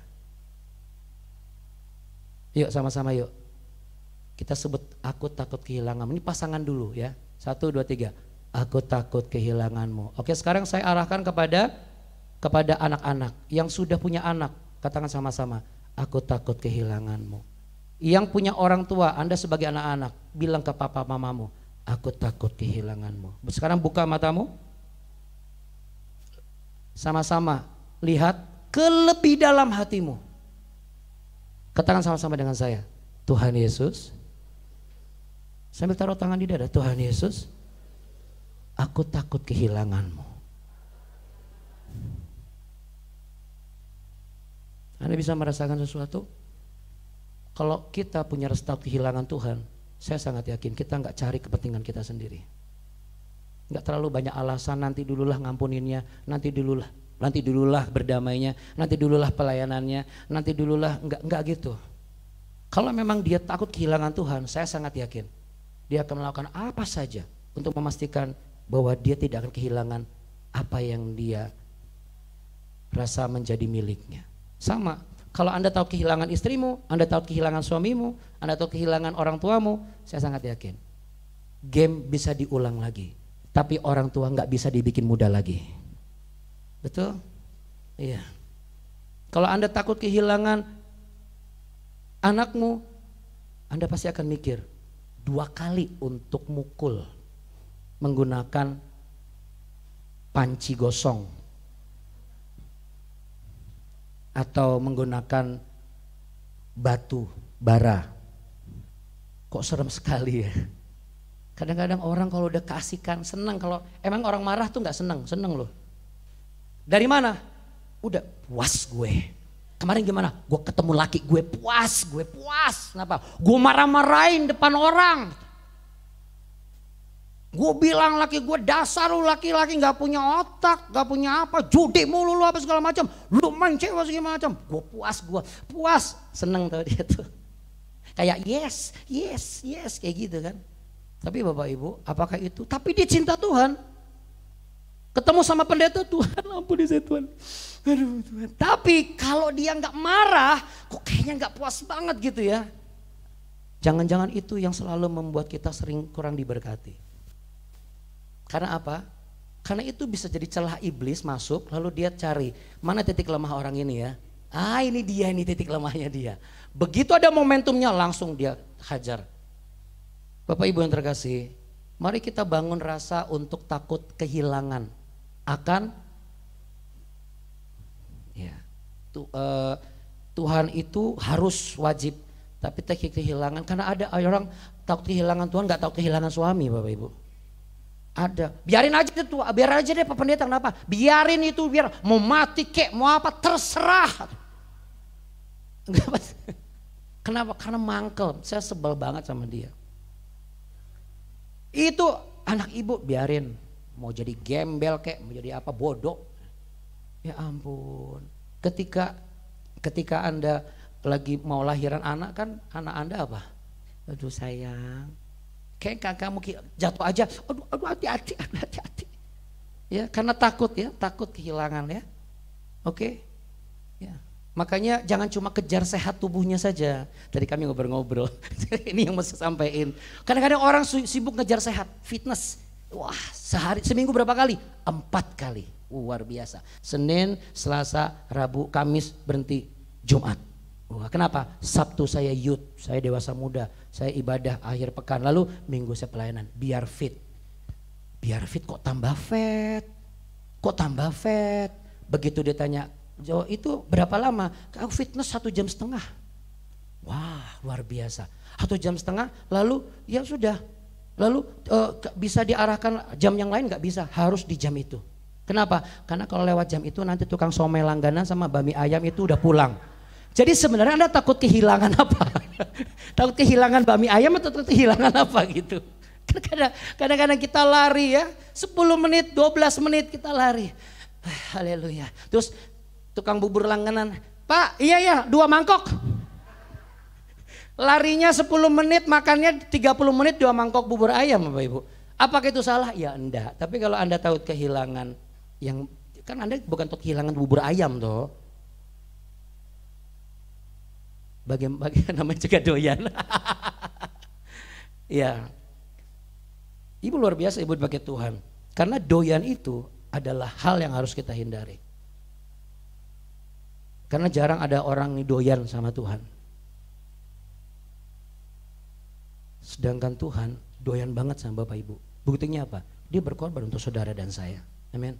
Speaker 2: Yuk sama-sama yuk. Kita sebut aku takut kehilangan. Ini pasangan dulu ya. 1, 2, 3. Aku takut kehilanganmu. Oke, sekarang saya arahkan kepada anak-anak yang sudah punya anak. Katakan sama-sama, aku takut kehilanganmu. Yang punya orang tua, Anda sebagai anak-anak, bilang ke papa mamamu, aku takut kehilanganmu. Sekarang buka matamu. Sama-sama lihat ke lebih dalam hatimu. Katakan sama-sama dengan saya, Tuhan Yesus. Sambil taruh tangan di dada, Tuhan Yesus, aku takut kehilanganmu. Anda bisa merasakan sesuatu? Kalau kita punya rasa takut kehilangan Tuhan, saya sangat yakin kita nggak cari kepentingan kita sendiri. Nggak terlalu banyak alasan, nanti dululah ngampuninnya, nanti dululah berdamainya, nanti dululah pelayanannya, nanti dululah, nggak gitu. Kalau memang dia takut kehilangan Tuhan, saya sangat yakin dia akan melakukan apa saja untuk memastikan bahwa dia tidak akan kehilangan apa yang dia rasa menjadi miliknya. Sama, kalau Anda tahu kehilangan istrimu, Anda tahu kehilangan suamimu, Anda tahu kehilangan orang tuamu, saya sangat yakin game bisa diulang lagi, tapi orang tua nggak bisa dibikin muda lagi. Betul? Iya. Kalau Anda takut kehilangan anakmu, Anda pasti akan mikir 2 kali untuk mukul menggunakan panci gosong atau menggunakan batu bara. Kok serem sekali ya. Kadang-kadang orang kalau udah kasihkan senang, kalau emang orang marah tuh nggak senang loh. Dari mana? Udah puas gue. Kemarin gimana? Gue ketemu laki gue puas. Kenapa? Gue marah-marahin depan orang. Gue bilang laki gue, dasar lu laki-laki gak punya otak, gak punya apa, judi mulu lu apa segala macam, lu main cewek segala macam. Gue puas, seneng tau dia tuh. Kayak yes kayak gitu kan. Tapi Bapak Ibu, apakah itu? Tapi dia cinta Tuhan. Ketemu sama pendeta, Tuhan ampuni saya Tuhan. Aduh Tuhan. Tapi kalau dia nggak marah, kok kayaknya nggak puas banget gitu ya. Jangan-jangan itu yang selalu membuat kita sering kurang diberkati. Karena apa? Karena itu bisa jadi celah iblis masuk, lalu dia cari mana titik lemah orang ini ya. Ini dia, ini titik lemahnya dia. Begitu ada momentumnya langsung dia hajar. Bapak Ibu yang terkasih, mari kita bangun rasa untuk takut kehilangan akan ya, Tuhan itu harus wajib, tapi takut kehilangan, karena ada orang takut kehilangan Tuhan, nggak tahu kehilangan suami Bapak Ibu. Ada, biarin aja itu, biar aja deh Pak Pendeta, kenapa? Biarin itu, biar mau mati kek, mau apa terserah. Kenapa? Karena mangkel, saya sebel banget sama dia. Itu anak ibu biarin, mau jadi gembel kek, mau jadi apa, bodoh. Ya ampun, ketika Anda lagi mau lahiran anak kan, anak Anda apa? Aduh sayang, Kayak kamu jatuh aja, aduh hati-hati, hati-hati. Ya, karena takut kehilangan ya. Oke. Ya. Makanya jangan cuma kejar sehat tubuhnya saja. Tadi kami ngobrol-ngobrol. Ini yang mesti sampaikan. Kadang-kadang orang sibuk ngejar sehat, fitness. Wah, seminggu berapa kali? 4 kali. Luar biasa. Senin, Selasa, Rabu, Kamis berhenti, Jumat. Wah, kenapa? Sabtu saya youth, saya dewasa muda, saya ibadah akhir pekan, lalu Minggu saya pelayanan. Biar fit. Biar fit kok tambah fat? Kok tambah fat? Begitu dia tanya, Jo, itu berapa lama? Aku fitness 1,5 jam. Wah, luar biasa. 1,5 jam, lalu ya sudah. Lalu bisa diarahkan jam yang lain? Gak bisa, harus di jam itu. Kenapa? Karena kalau lewat jam itu nanti tukang somai langganan sama bami ayam itu udah pulang. Jadi sebenarnya Anda takut kehilangan apa? Takut kehilangan bami ayam atau takut kehilangan apa gitu? Kadang-kadang kita lari ya, 10 menit, 12 menit kita lari. Haleluya. Terus tukang bubur langganan, Pak, iya 2 mangkok. Larinya 10 menit, makannya 30 menit 2 mangkok bubur ayam Bapak Ibu. Apakah itu salah? Ya enggak. Tapi kalau Anda tahu kehilangan yang, kan Anda bukan takut kehilangan bubur ayam toh. Bagian namanya juga doyan. Ya. Ibu luar biasa ibu dipakai Tuhan. Karena doyan itu adalah hal yang harus kita hindari. Karena jarang ada orang doyan sama Tuhan. Sedangkan Tuhan doyan banget sama Bapak Ibu. Buktinya apa? Dia berkorban untuk saudara dan saya. Amin.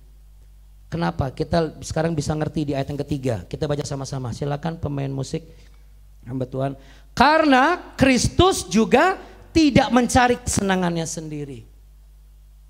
Speaker 2: Kenapa? Kita sekarang bisa ngerti di ayat yang ketiga. Kita baca sama-sama. Silakan pemain musik. Hamba Tuhan. Karena Kristus juga tidak mencari kesenangannya sendiri.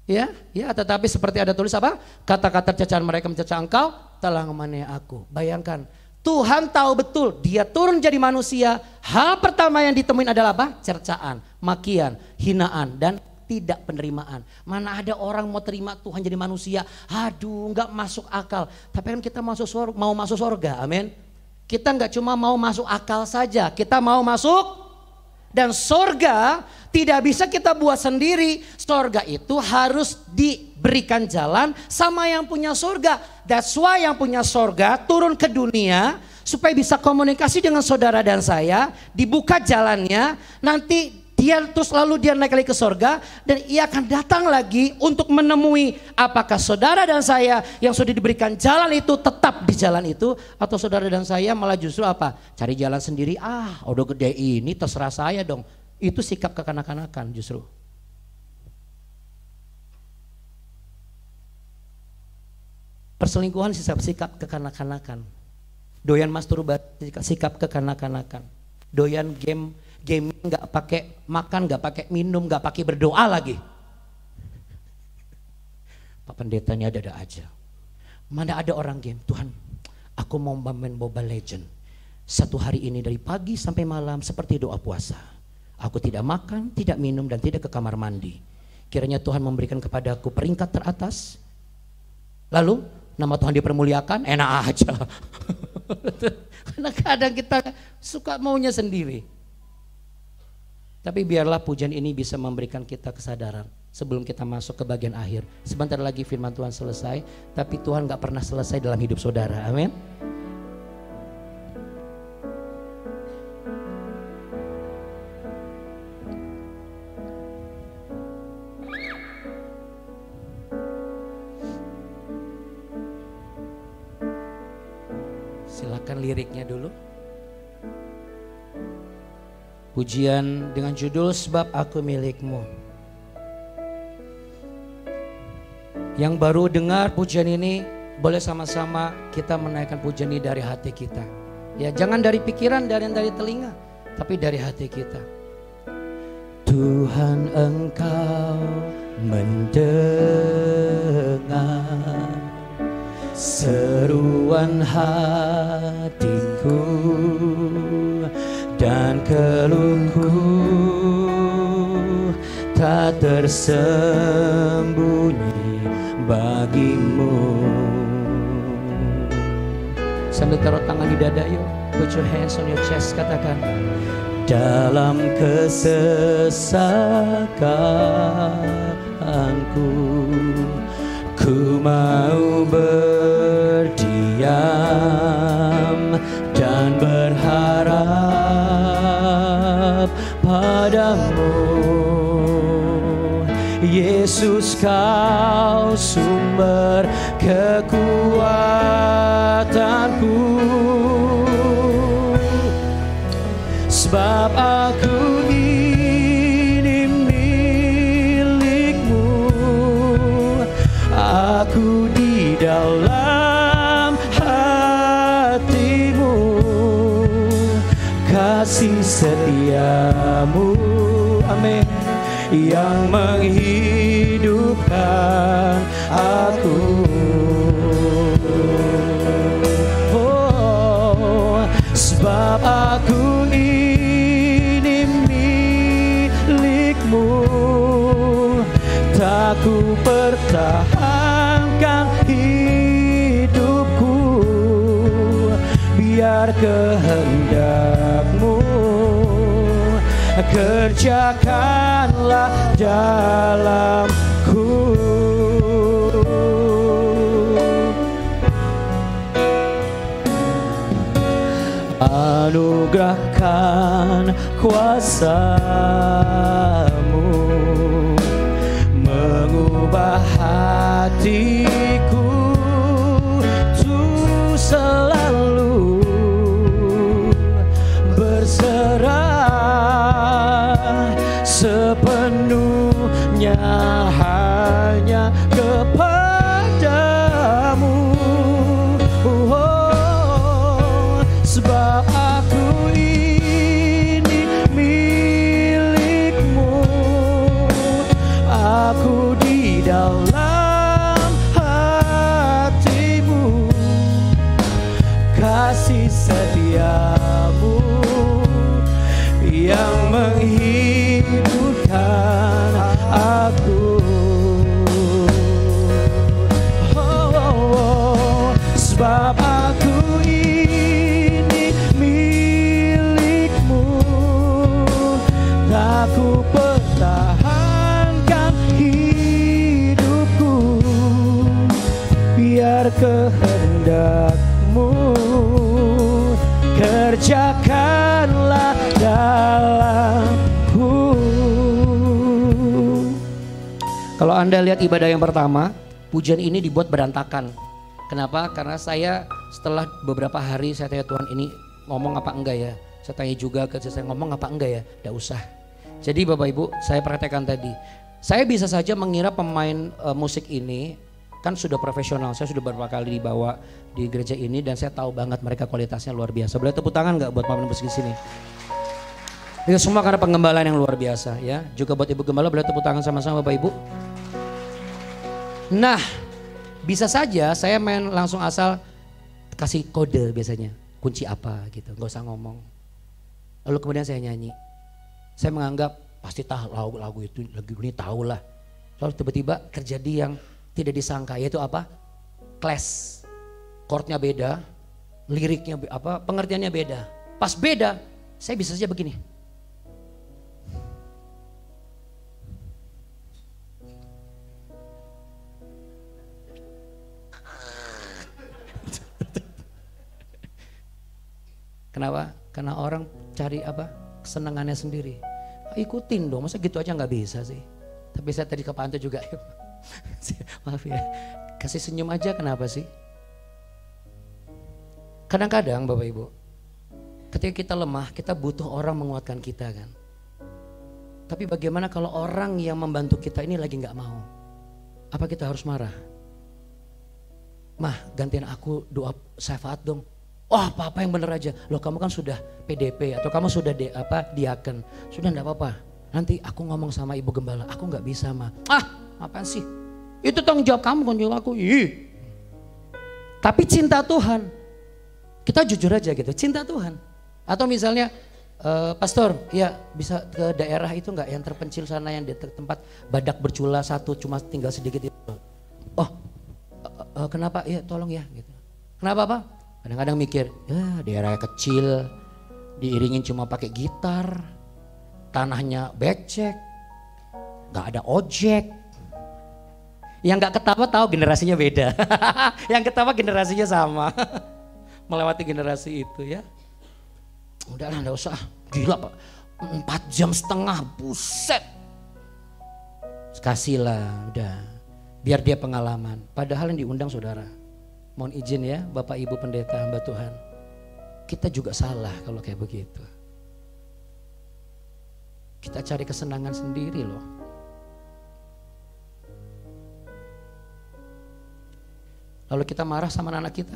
Speaker 2: Ya, tetapi seperti ada tulis apa? Kata-kata cacian mereka mencela engkau, telah menganiaya aku. Bayangkan, Tuhan tahu betul dia turun jadi manusia. Hal pertama yang ditemuin adalah apa? Cercaan, makian, hinaan, dan tidak penerimaan. Mana ada orang mau terima Tuhan jadi manusia? Aduh, nggak masuk akal. Tapi kan kita mau masuk surga, amin. Kita nggak cuma mau masuk akal saja, kita mau masuk. Dan sorga tidak bisa kita buat sendiri. Sorga itu harus diberikan jalan sama yang punya sorga. That's why yang punya sorga turun ke dunia supaya bisa komunikasi dengan saudara dan saya. Dibuka jalannya, nanti dia terus lalu dia naik lagi ke sorga. Dan ia akan datang lagi untuk menemui apakah saudara dan saya yang sudah diberikan jalan itu tetap di jalan itu. Atau saudara dan saya malah justru apa? Cari jalan sendiri, udah gede ini terserah saya dong. Itu sikap kekanak-kanakan justru. Perselingkuhan sikap kekanak-kanakan. Doyan masturbasi sikap kekanak-kanakan. Doyan game nggak pakai makan, nggak pakai minum, nggak pakai berdoa lagi. Pak Pendeta ini ada aja. Mana ada orang game, Tuhan, aku mau main Mobile Legend. 1 hari ini dari pagi sampai malam seperti doa puasa. Aku tidak makan, tidak minum, dan tidak ke kamar mandi. Kiranya Tuhan memberikan kepadaku peringkat teratas. Lalu nama Tuhan dipermuliakan, enak aja. Karena kadang kita suka maunya sendiri. Tapi biarlah pujian ini bisa memberikan kita kesadaran sebelum kita masuk ke bagian akhir. Sebentar lagi firman Tuhan selesai, tapi Tuhan gak pernah selesai dalam hidup saudara. Amin. Silakan liriknya dulu. Pujian dengan judul Sebab Aku Milikmu. Yang baru dengar pujian ini, boleh sama-sama kita menaikkan pujian ini dari hati kita. Ya, jangan dari pikiran, dari telinga, tapi dari hati kita. Tuhan, Engkau mendengar seruan hatiku dan keluhku tak tersembunyi bagimu. Sambil taruh tangan di dada yuk. Put your hands on your chest, katakan dalam kesesakanku. Ku mau berdiam dan berharap padamu. Yesus, kau sumber kekuatanku. Sebab aku ini milik-Mu, aku di dalam hati-Mu, kasih setia-Mu, amin, yang menghidupkan aku. Oh, sebab aku ini milik-Mu, tak ku pertahankan hidupku, biar kehendak-Mu kerjakanlah dalamku. Anugerahkan kuasa-Mu mengubah hatiku tuh selalu berserah sepenuhnya hanya kepadamu. Oh, sebab aku ini milik-Mu, aku di dalam hati-Mu, kasih setia-Mu yang menghidupkan aku. Oh, oh, oh. Sebab aku ini milik-Mu, tak ku pertahankan hidupku, biar kehendak-Mu kerjakanlah dalamku. Kalau Anda lihat ibadah yang pertama, pujian ini dibuat berantakan. Kenapa? Karena saya setelah beberapa hari saya tanya Tuhan, ini ngomong apa enggak ya? Saya tanya juga ke saya, ngomong apa enggak ya? Tidak usah. Jadi Bapak Ibu, saya praktekkan tadi. Saya bisa saja mengira pemain musik ini kan sudah profesional. Saya sudah beberapa kali dibawa di gereja ini dan saya tahu banget mereka kualitasnya luar biasa. Boleh tepuk tangan nggak buat pemain musik di sini? Itu semua karena penggembalaan yang luar biasa ya. Juga buat Ibu Gembala, boleh tepuk tangan sama-sama Bapak Ibu. Nah, bisa saja saya main langsung asal kasih kode biasanya. Kunci apa gitu, nggak usah ngomong. Lalu kemudian saya nyanyi. Saya menganggap pasti tahu lagu itu, lagu ini tahu lah. Lalu tiba-tiba terjadi yang tidak disangka, yaitu apa? Clash. Chordnya beda, liriknya apa? Pengertiannya beda. Pas beda, saya bisa saja begini. Kenapa? Karena orang cari apa? Kesenangannya sendiri. Ikutin dong, masa gitu aja nggak bisa sih. Tapi saya tadi ke Pak Anto juga, maaf ya, kasih senyum aja kenapa sih? Kadang-kadang Bapak Ibu, ketika kita lemah, kita butuh orang menguatkan kita kan. Tapi bagaimana kalau orang yang membantu kita ini lagi nggak mau? Apa kita harus marah? Mah, gantiin aku doa syafaat dong. Oh apa-apa yang bener aja. Loh kamu kan sudah PDP atau kamu sudah diaken. Sudah enggak apa-apa. Nanti aku ngomong sama Ibu Gembala. Aku nggak bisa mah. Ah apaan sih? Itu tanggung jawab kamu kan jawab aku. Ih. Tapi cinta Tuhan. Kita jujur aja gitu. Cinta Tuhan. Atau misalnya pastor ya bisa ke daerah itu nggak yang terpencil sana yang di tempat badak bercula satu cuma tinggal sedikit itu. Oh kenapa ya tolong ya gitu. Kenapa Pak? Kadang-kadang mikir, ya daerah kecil, diiringin cuma pakai gitar, tanahnya becek, gak ada ojek. Yang gak ketawa tahu generasinya beda. Yang ketawa generasinya sama. Melewati generasi itu ya. Udahlah gak usah, gila Pak, 4,5 jam, buset. Kasihlah udah, biar dia pengalaman. Padahal yang diundang saudara. Mohon izin ya Bapak Ibu Pendeta hamba Tuhan. Kita juga salah kalau kayak begitu. Kita cari kesenangan sendiri loh. Lalu kita marah sama anak kita,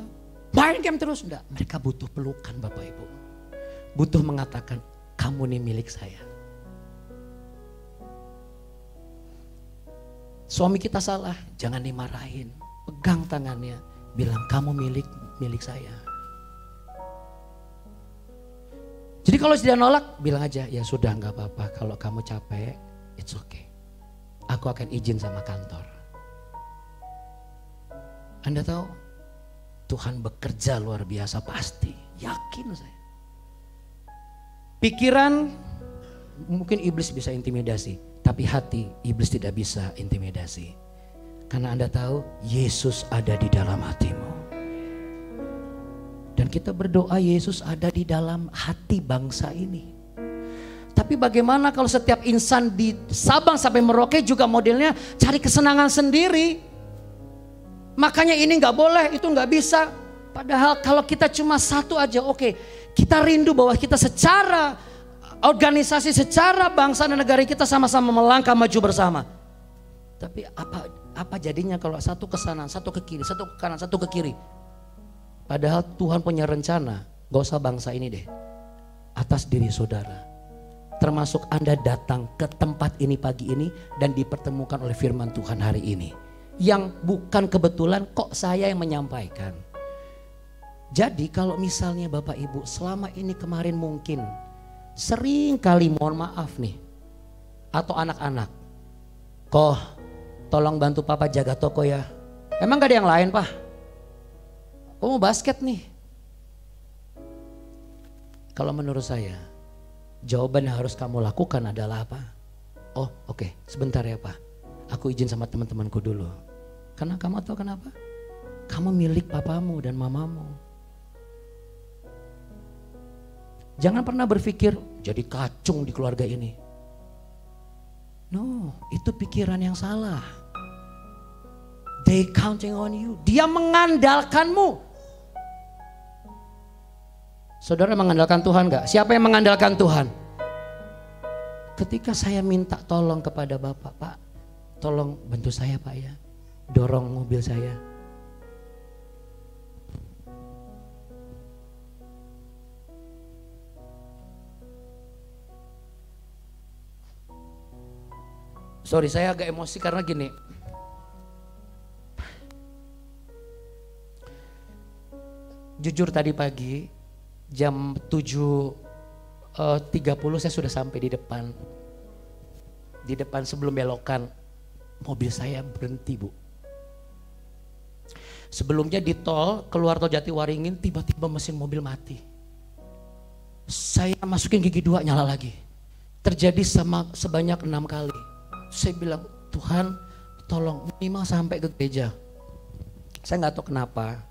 Speaker 2: main game terus. Enggak, mereka butuh pelukan Bapak Ibu. Butuh mengatakan, kamu nih milik saya. Suami kita salah, jangan dimarahin. Pegang tangannya, bilang kamu milik saya. Jadi kalau dia nolak, bilang aja, ya sudah nggak apa-apa. Kalau kamu capek, it's okay. Aku akan izin sama kantor. Anda tahu, Tuhan bekerja luar biasa pasti. Yakin saya. Pikiran mungkin iblis bisa intimidasi. Tapi hati iblis tidak bisa intimidasi. Karena Anda tahu Yesus ada di dalam hatimu. Dan kita berdoa Yesus ada di dalam hati bangsa ini. Tapi bagaimana kalau setiap insan di Sabang sampai Merauke juga modelnya cari kesenangan sendiri. Makanya ini gak boleh, itu gak bisa. Padahal kalau kita cuma satu aja, oke. Kita rindu bahwa kita secara organisasi, secara bangsa dan negara kita sama-sama melangkah maju bersama. Tapi apa jadinya kalau satu ke sana, satu ke kiri, satu ke kanan, satu ke kiri. Padahal Tuhan punya rencana, gak usah bangsa ini deh. Atas diri saudara. Termasuk Anda datang ke tempat ini pagi ini dan dipertemukan oleh firman Tuhan hari ini. Yang bukan kebetulan kok saya yang menyampaikan. Jadi kalau misalnya Bapak Ibu selama ini kemarin mungkin sering kali mohon maaf nih. Atau anak-anak. Kok tolong bantu papa jaga toko ya. Emang gak ada yang lain Pak? Kok mau basket nih? Kalau menurut saya jawaban yang harus kamu lakukan adalah apa? Oh oke, sebentar ya Pak. Aku izin sama teman-temanku dulu. Karena kamu tahu kenapa? Kamu milik papamu dan mamamu. Jangan pernah berpikir jadi kacung di keluarga ini. No, itu pikiran yang salah. They counting on you. Dia mengandalkanmu. Saudara mengandalkan Tuhan gak? Siapa yang mengandalkan Tuhan? Ketika saya minta tolong kepada Bapak, Pak, tolong bantu saya Pak ya. Dorong mobil saya. Sorry, saya agak emosi karena gini. Jujur tadi pagi jam 7.30 saya sudah sampai di depan. Di depan sebelum belokan mobil saya berhenti Bu. Sebelumnya di tol keluar tol Jatiwaringin tiba-tiba mesin mobil mati. Saya masukin gigi 2 nyala lagi. Terjadi sebanyak 6 kali. Saya bilang Tuhan tolong minimal sampai ke gereja. Saya nggak tahu kenapa.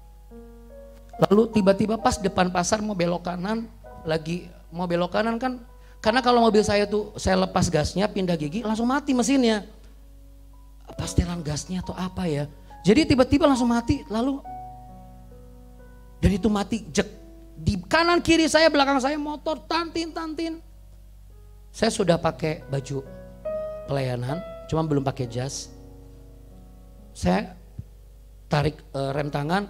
Speaker 2: Lalu tiba-tiba pas depan pasar mau belok kanan, lagi mau belok kanan kan, karena kalau mobil saya tuh saya lepas gasnya pindah gigi langsung mati mesinnya. Apa setelan gasnya atau apa ya? Jadi tiba-tiba langsung mati lalu dan itu mati jek. Di kanan kiri saya belakang saya motor tantin. Saya sudah pakai baju pelayanan, cuma belum pakai jas. Saya tarik rem tangan,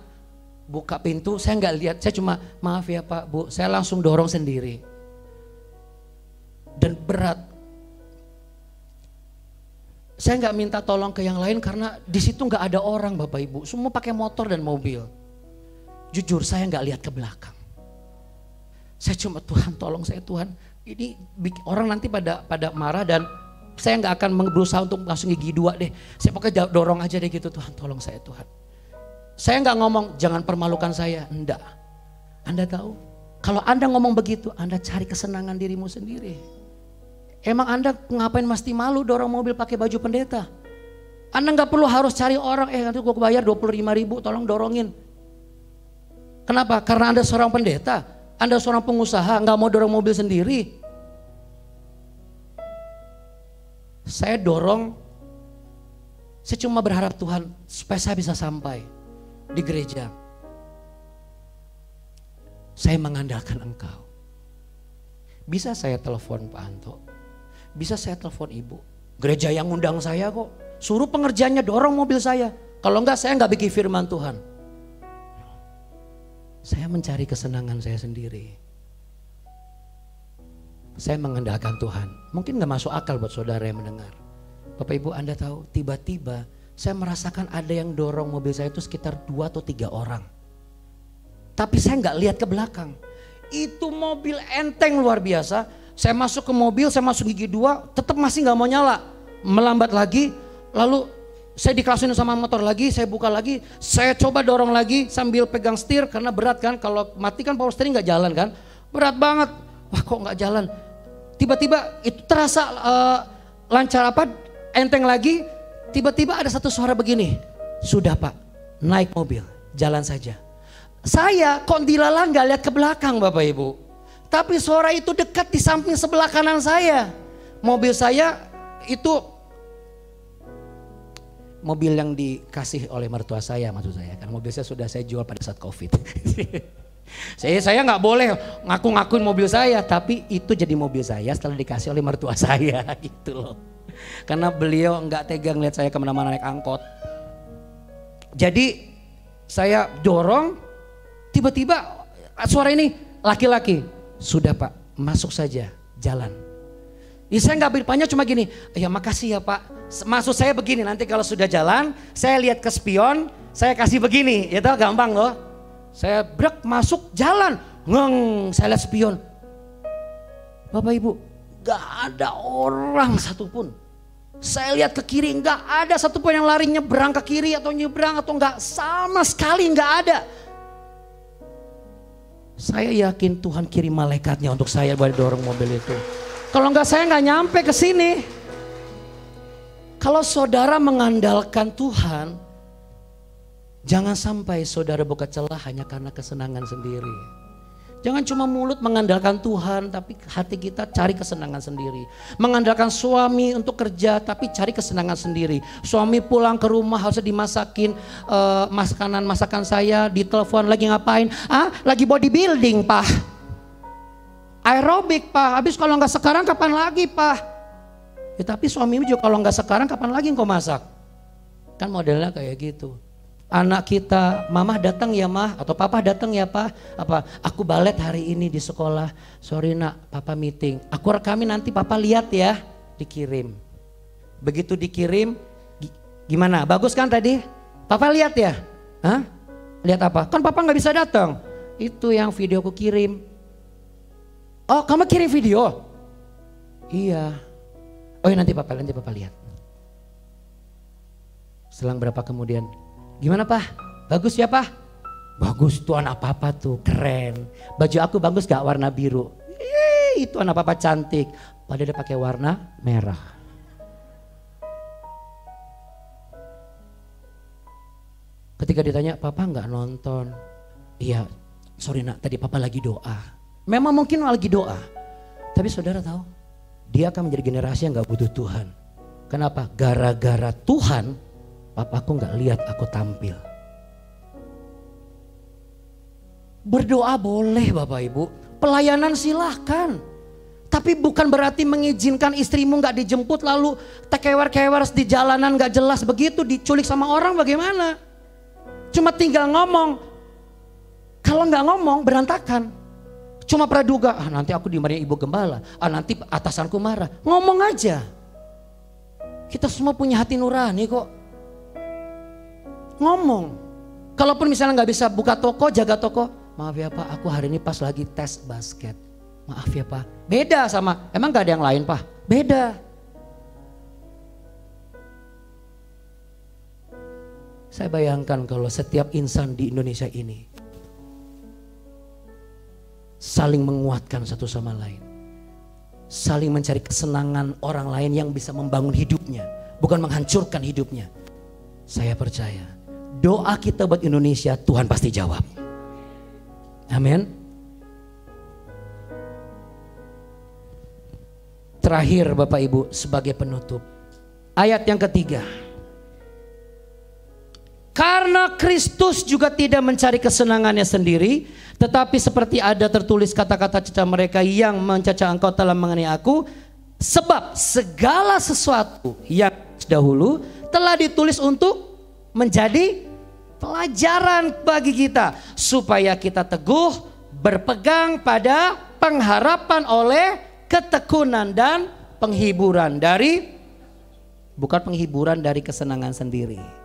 Speaker 2: buka pintu, saya nggak lihat, saya cuma maaf ya Pak Bu, saya langsung dorong sendiri. Dan berat. Saya nggak minta tolong ke yang lain karena di situ nggak ada orang Bapak Ibu, semua pakai motor dan mobil. Jujur saya nggak lihat ke belakang. Saya cuma Tuhan tolong saya Tuhan. Ini orang nanti pada marah dan saya nggak akan berusaha untuk langsung gigi 2 deh. Saya pokoknya dorong aja deh gitu Tuhan tolong saya Tuhan. Saya nggak ngomong jangan permalukan saya, enggak. Anda tahu Kalau Anda ngomong begitu, Anda cari kesenangan dirimu sendiri. Emang Anda ngapain mesti malu dorong mobil pakai baju pendeta? Anda nggak perlu harus cari orang, nanti gue bayar 25.000, tolong dorongin. Kenapa? Karena Anda seorang pendeta, Anda seorang pengusaha, nggak mau dorong mobil sendiri. Saya dorong, saya cuma berharap Tuhan supaya saya bisa sampai di gereja. Saya mengandalkan Engkau. Bisa saya telepon Pak Anto, bisa saya telepon Ibu. Gereja yang undang saya kok, suruh pengerjaannya dorong mobil saya. Kalau enggak saya enggak bikin firman Tuhan. Saya mencari kesenangan saya sendiri. Saya mengandalkan Tuhan. Mungkin gak masuk akal buat saudara yang mendengar. Bapak Ibu Anda tahu, tiba-tiba saya merasakan ada yang dorong mobil saya itu sekitar 2 atau 3 orang. Tapi saya gak lihat ke belakang. Itu mobil enteng luar biasa. Saya masuk ke mobil, saya masuk gigi 2, tetap masih gak mau nyala. Melambat lagi, lalu saya dikerasin sama motor lagi, saya buka lagi. Saya coba dorong lagi sambil pegang setir karena berat kan. Kalau mati kan power steering gak jalan kan. Berat banget. Wah kok gak jalan. Tiba-tiba itu terasa lancar enteng lagi. Tiba-tiba ada satu suara begini. Sudah Pak, naik mobil, jalan saja. Saya kok dilalah gak lihat ke belakang Bapak Ibu. Tapi suara itu dekat di samping sebelah kanan saya. Mobil saya itu mobil yang dikasih oleh mertua saya, maksud saya. Karena mobil saya sudah saya jual pada saat COVID. Saya nggak boleh ngaku-ngakuin mobil saya, tapi itu jadi mobil saya setelah dikasih oleh mertua saya gitu loh. Karena beliau nggak tega ngeliat saya kemana-mana naik angkot. Jadi saya dorong, tiba-tiba suara ini laki-laki. Sudah Pak, masuk saja, jalan. Saya nggak bertanya cuma gini, ya makasih ya Pak. Maksud saya begini, nanti kalau sudah jalan, saya lihat ke spion, saya kasih begini, ya tau gampang loh. Saya brek masuk jalan, saya lihat spion. Bapak Ibu, gak ada orang satupun. Saya lihat ke kiri, gak ada satupun yang lari nyebrang ke kiri atau nyebrang atau gak, sama sekali gak ada. Saya yakin Tuhan kirim malaikatnya untuk saya buat dorong mobil itu. Kalau gak saya gak nyampe ke sini. Kalau saudara mengandalkan Tuhan, jangan sampai saudara buka celah hanya karena kesenangan sendiri. Jangan cuma mulut mengandalkan Tuhan, tapi hati kita cari kesenangan sendiri. Mengandalkan suami untuk kerja, tapi cari kesenangan sendiri. Suami pulang ke rumah harus dimasakin masakan saya, ditelepon lagi ngapain? Lagi bodybuilding Pak. Aerobik Pak, habis kalau nggak sekarang kapan lagi Pak? Ya tapi suamimu juga kalau nggak sekarang kapan lagi engkau masak? Kan modelnya kayak gitu. Anak kita, mama datang ya mah, atau papa datang ya pak, aku balet hari ini di sekolah, sorry nak, papa meeting, aku rekamin nanti papa lihat ya, dikirim. Begitu dikirim, gimana, bagus kan tadi? Papa lihat ya? Lihat apa? Kan papa nggak bisa datang, itu yang video aku kirim. Oh kamu kirim video? Iya. Oh ya nanti papa lihat. Selang berapa kemudian, gimana Pak? Bagus ya Pak? Bagus tuh anak papa tuh keren. Baju aku bagus gak warna biru? Itu anak papa cantik. Padahal dia pakai warna merah. Ketika ditanya papa gak nonton? Iya sorry nak tadi papa lagi doa. Memang mungkin lagi doa. Tapi saudara tahu dia akan menjadi generasi yang gak butuh Tuhan. Kenapa? Gara-gara Tuhan papaku gak lihat aku tampil. Berdoa boleh Bapak Ibu, pelayanan silahkan. Tapi bukan berarti mengizinkan istrimu gak dijemput lalu tekewer-kewer di jalanan gak jelas begitu, diculik sama orang bagaimana? Cuma tinggal ngomong. Kalau gak ngomong berantakan. Cuma praduga, nanti aku dimarahin ibu gembala, nanti atasanku marah. Ngomong aja. Kita semua punya hati nurani kok. Ngomong. Kalaupun misalnya nggak bisa buka toko, jaga toko. Maaf ya Pak, aku hari ini pas lagi tes basket. Maaf ya Pak. Beda sama, emang gak ada yang lain Pak? Beda. Saya bayangkan kalau setiap insan di Indonesia ini saling menguatkan satu sama lain. Saling mencari kesenangan orang lain yang bisa membangun hidupnya, bukan menghancurkan hidupnya. Saya percaya doa kita buat Indonesia Tuhan pasti jawab. Amin. Terakhir Bapak Ibu sebagai penutup, ayat yang ketiga. Karena Kristus juga tidak mencari kesenangannya sendiri, tetapi seperti ada tertulis kata-kata cita mereka yang mencacah engkau telah mengenai aku, sebab segala sesuatu yang dahulu telah ditulis untuk menjadi pelajaran bagi kita, supaya kita teguh berpegang pada pengharapan oleh ketekunan dan penghiburan dari, bukan penghiburan dari kesenangan sendiri.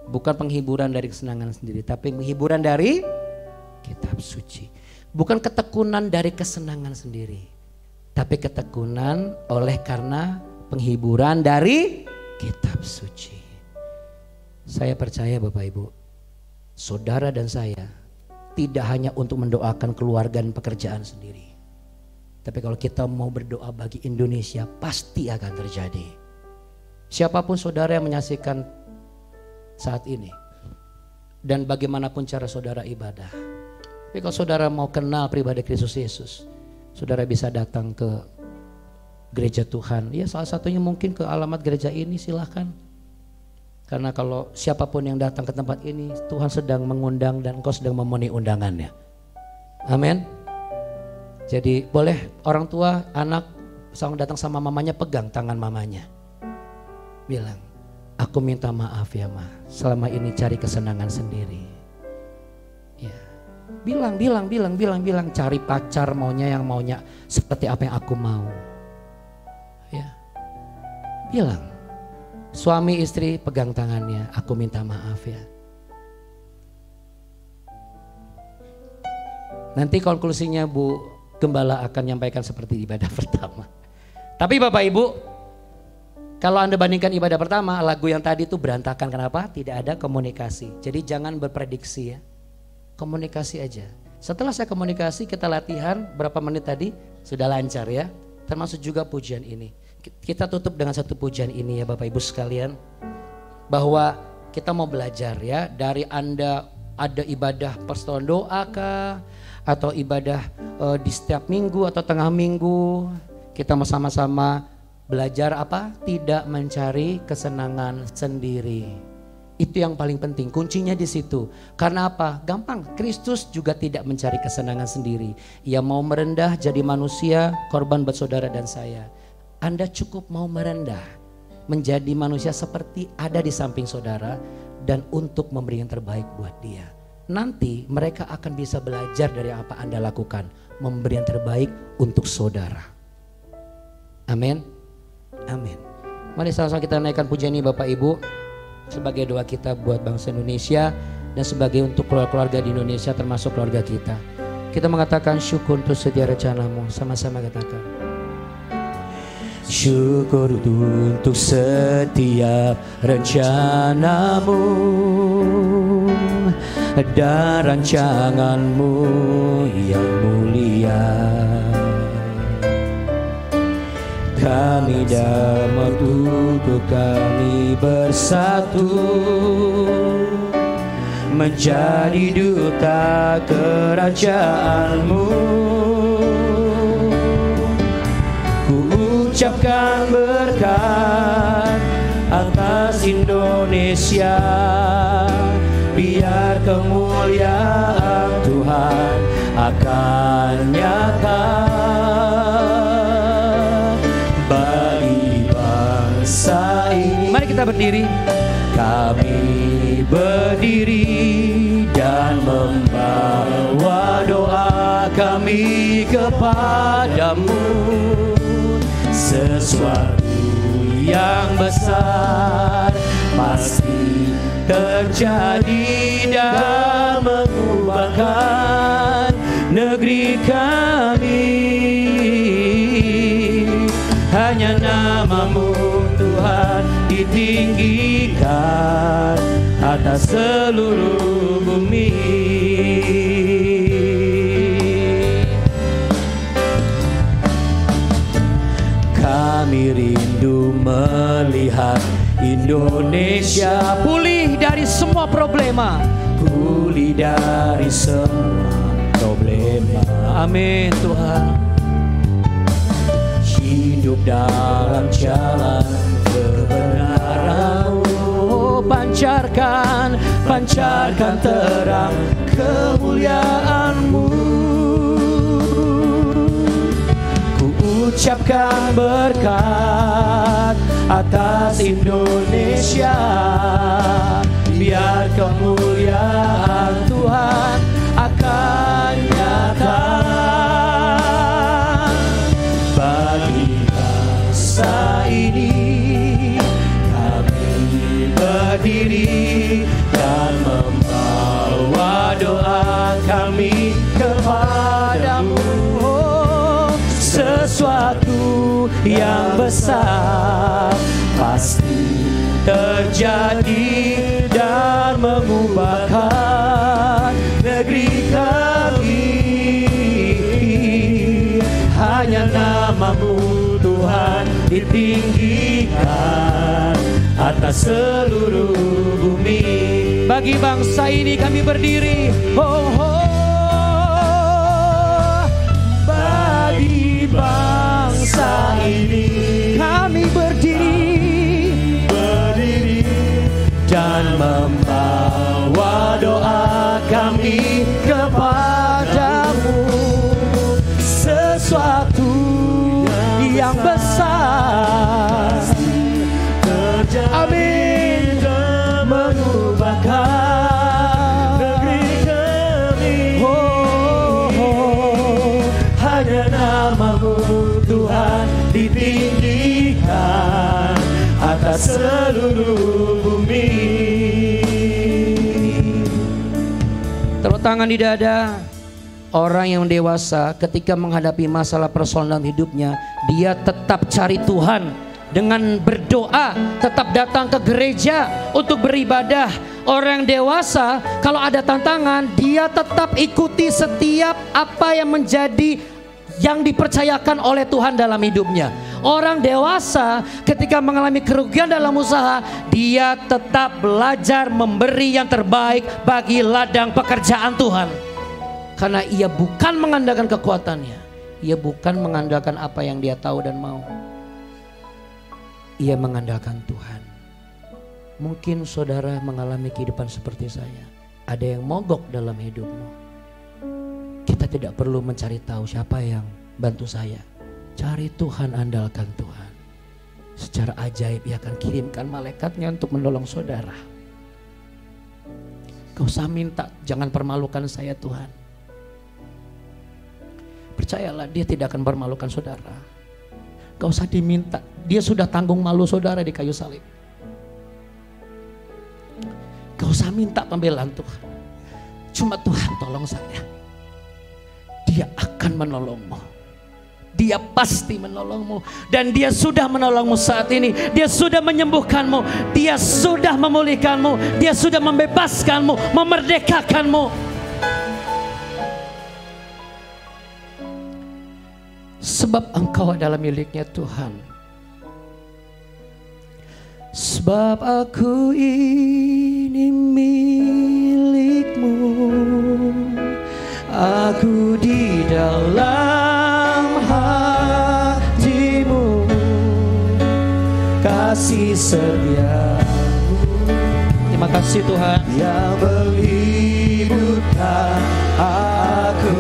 Speaker 2: Bukan penghiburan dari kesenangan sendiri, tapi penghiburan dari kitab suci. Bukan ketekunan dari kesenangan sendiri, tapi ketekunan oleh karena penghiburan dari kitab suci. Saya percaya Bapak Ibu, saudara dan saya tidak hanya untuk mendoakan keluarga dan pekerjaan sendiri, tapi kalau kita mau berdoa bagi Indonesia pasti akan terjadi. Siapapun saudara yang menyaksikan saat ini, dan bagaimanapun cara saudara ibadah, tapi kalau saudara mau kenal pribadi Kristus Yesus, saudara bisa datang ke gereja Tuhan. Ya, salah satunya mungkin ke alamat gereja ini, silahkan. Karena kalau siapapun yang datang ke tempat ini, Tuhan sedang mengundang dan engkau sedang memenuhi undangannya. Amin. Jadi boleh orang tua, anak datang sama mamanya, pegang tangan mamanya, bilang, aku minta maaf ya Ma, selama ini cari kesenangan sendiri. Ya, bilang, cari pacar maunya yang maunya seperti apa yang aku mau. Ya, bilang, suami istri pegang tangannya, aku minta maaf ya. Nanti konklusinya Bu Gembala akan menyampaikan seperti ibadah pertama. Tapi Bapak Ibu, kalau Anda bandingkan ibadah pertama, lagu yang tadi itu berantakan. Kenapa? Tidak ada komunikasi. Jadi jangan berprediksi ya. Komunikasi aja. Setelah saya komunikasi, kita latihan berapa menit tadi, sudah lancar ya. Termasuk juga pujian ini. Kita tutup dengan satu pujian ini ya Bapak Ibu sekalian. Bahwa kita mau belajar ya, dari Anda ada ibadah persekutuan doa kah? Atau ibadah di setiap minggu atau tengah minggu. Kita mau sama-sama belajar apa? Tidak mencari kesenangan sendiri. Itu yang paling penting, kuncinya di situ. Karena apa? Gampang, Kristus juga tidak mencari kesenangan sendiri. Ia mau merendah jadi manusia, korban buat saudara dan saya. Anda cukup mau merendah, menjadi manusia seperti ada di samping saudara, dan untuk memberi yang terbaik buat dia. Nanti mereka akan bisa belajar dari apa Anda lakukan, memberi yang terbaik untuk saudara. Amin. Amin. Mari sama-sama kita naikkan pujian ini Bapak Ibu, sebagai doa kita buat bangsa Indonesia dan sebagai untuk keluarga di Indonesia, termasuk keluarga kita. Kita mengatakan syukur untuk setiap rencanamu. Sama-sama katakan. Syukur untuk setiap rencanamu dan rancanganmu yang mulia. Kami damai untuk kami bersatu, menjadi duta kerajaan-Mu. Ku ucapkan berkat atas Indonesia, biar kemuliaan Tuhan akan nyata bagi bangsa ini. Mari kita berdiri. Kami berdiri dan membawa doa kami kepadamu. Sesuatu yang besar pasti terjadi dan mengubahkan negeri kami. Hanya nama-Mu Tuhan ditinggikan atas seluruh bumi. Kami rindu melihat Indonesia pulih dari semua problema, pulih dari semua problema. Amin Tuhan. Hidup dalam jalan kebenaran-Mu, pancarkan terang kemuliaan-Mu. Ku ucapkan berkat atas Indonesia, biar kemuliaan Tuhan akan nyata bagi bangsa ini. Kami berdiri dan membawa doa kami kepadamu. Sesuatu yang besar pasti terjadi dan mengubahkan negeri kami. Hanya nama-Mu Tuhan ditinggikan atas seluruh bumi. Bagi bangsa ini kami berdiri, bagi bangsa ini kami berdiri dan membawa doa kami kepadamu. Sesuatu yang besar, amin, mengubahkan negeri kami. Hanya nama-Mu Tuhan ditinggikan atas seluruh bumi. Taruh tangan di dada. Orang yang dewasa ketika menghadapi masalah personal dalam hidupnya, dia tetap cari Tuhan dengan berdoa, tetap datang ke gereja untuk beribadah. Orang dewasa kalau ada tantangan, dia tetap ikuti setiap apa yang menjadi yang dipercayakan oleh Tuhan dalam hidupnya. Orang dewasa ketika mengalami kerugian dalam usaha, dia tetap belajar memberi yang terbaik bagi ladang pekerjaan Tuhan. Karena ia bukan mengandalkan kekuatannya, ia bukan mengandalkan apa yang dia tahu dan mau. Ia mengandalkan Tuhan. Mungkin saudara mengalami kehidupan seperti saya. Ada yang mogok dalam hidupmu. Kita tidak perlu mencari tahu siapa yang bantu saya. Cari Tuhan, andalkan Tuhan. Secara ajaib ia akan kirimkan malaikatnya untuk menolong saudara. Gak usah minta, jangan permalukan saya Tuhan. Percayalah, dia tidak akan permalukan saudara. Gak usah diminta, dia sudah tanggung malu saudara di kayu salib. Gak usah minta pembelaan Tuhan. Cuma Tuhan tolong saya. Dia akan menolongmu. Dia pasti menolongmu. Dan dia sudah menolongmu saat ini. Dia sudah menyembuhkanmu. Dia sudah memulihkanmu. Dia sudah membebaskanmu, memerdekakanmu. Sebab engkau adalah miliknya Tuhan. Sebab aku ini milik-Mu. Aku di dalam hati-Mu. Kasih setia-Mu. Terima kasih Tuhan. Yang menghidupkan aku.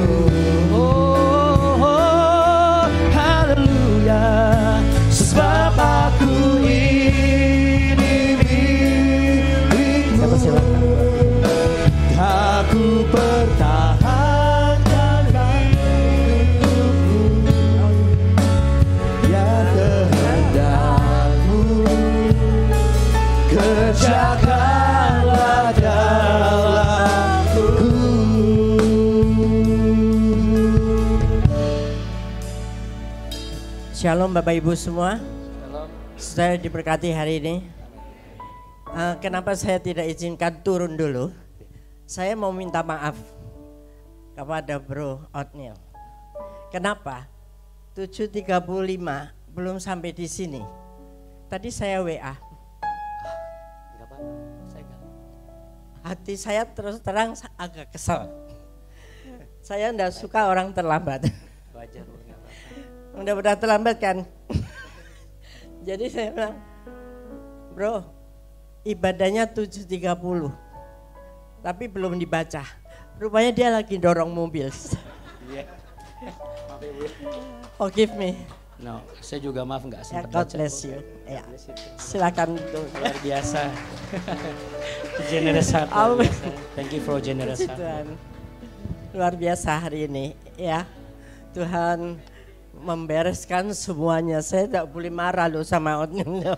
Speaker 2: Sebab aku ini milik-Mu. Aku pertahankan hidupku, ya kehendak-Mu. Kerjakanlah dalamku.
Speaker 3: Shalom Bapak Ibu semua. Saya diberkati hari ini. Kenapa saya tidak izinkan turun dulu? Saya mau minta maaf kepada Bro Otniel. Kenapa? 7.35 belum sampai di sini. Tadi saya WA.
Speaker 2: Enggak apa, saya enggak.
Speaker 3: Hati saya terus terang agak kesel. Saya enggak suka orang terlambat.
Speaker 2: Wajar, enggak apa-apa.
Speaker 3: Udah terlambat kan. Jadi saya bilang, bro, ibadahnya 7.30, tapi belum dibaca. Rupanya dia lagi dorong mobil.
Speaker 2: Iya.
Speaker 3: Forgive me.
Speaker 2: No, saya juga maaf nggak
Speaker 3: Ya,
Speaker 2: sempat
Speaker 3: God
Speaker 2: baca.
Speaker 3: bless you. Ya, silakan.
Speaker 2: Luar biasa. Generous heart. Luar
Speaker 3: Amin.
Speaker 2: biasa. Thank you for generous heart.
Speaker 3: Tuhan, luar biasa hari ini. Ya, Tuhan membereskan semuanya. Saya tidak boleh marah loh sama Otnil.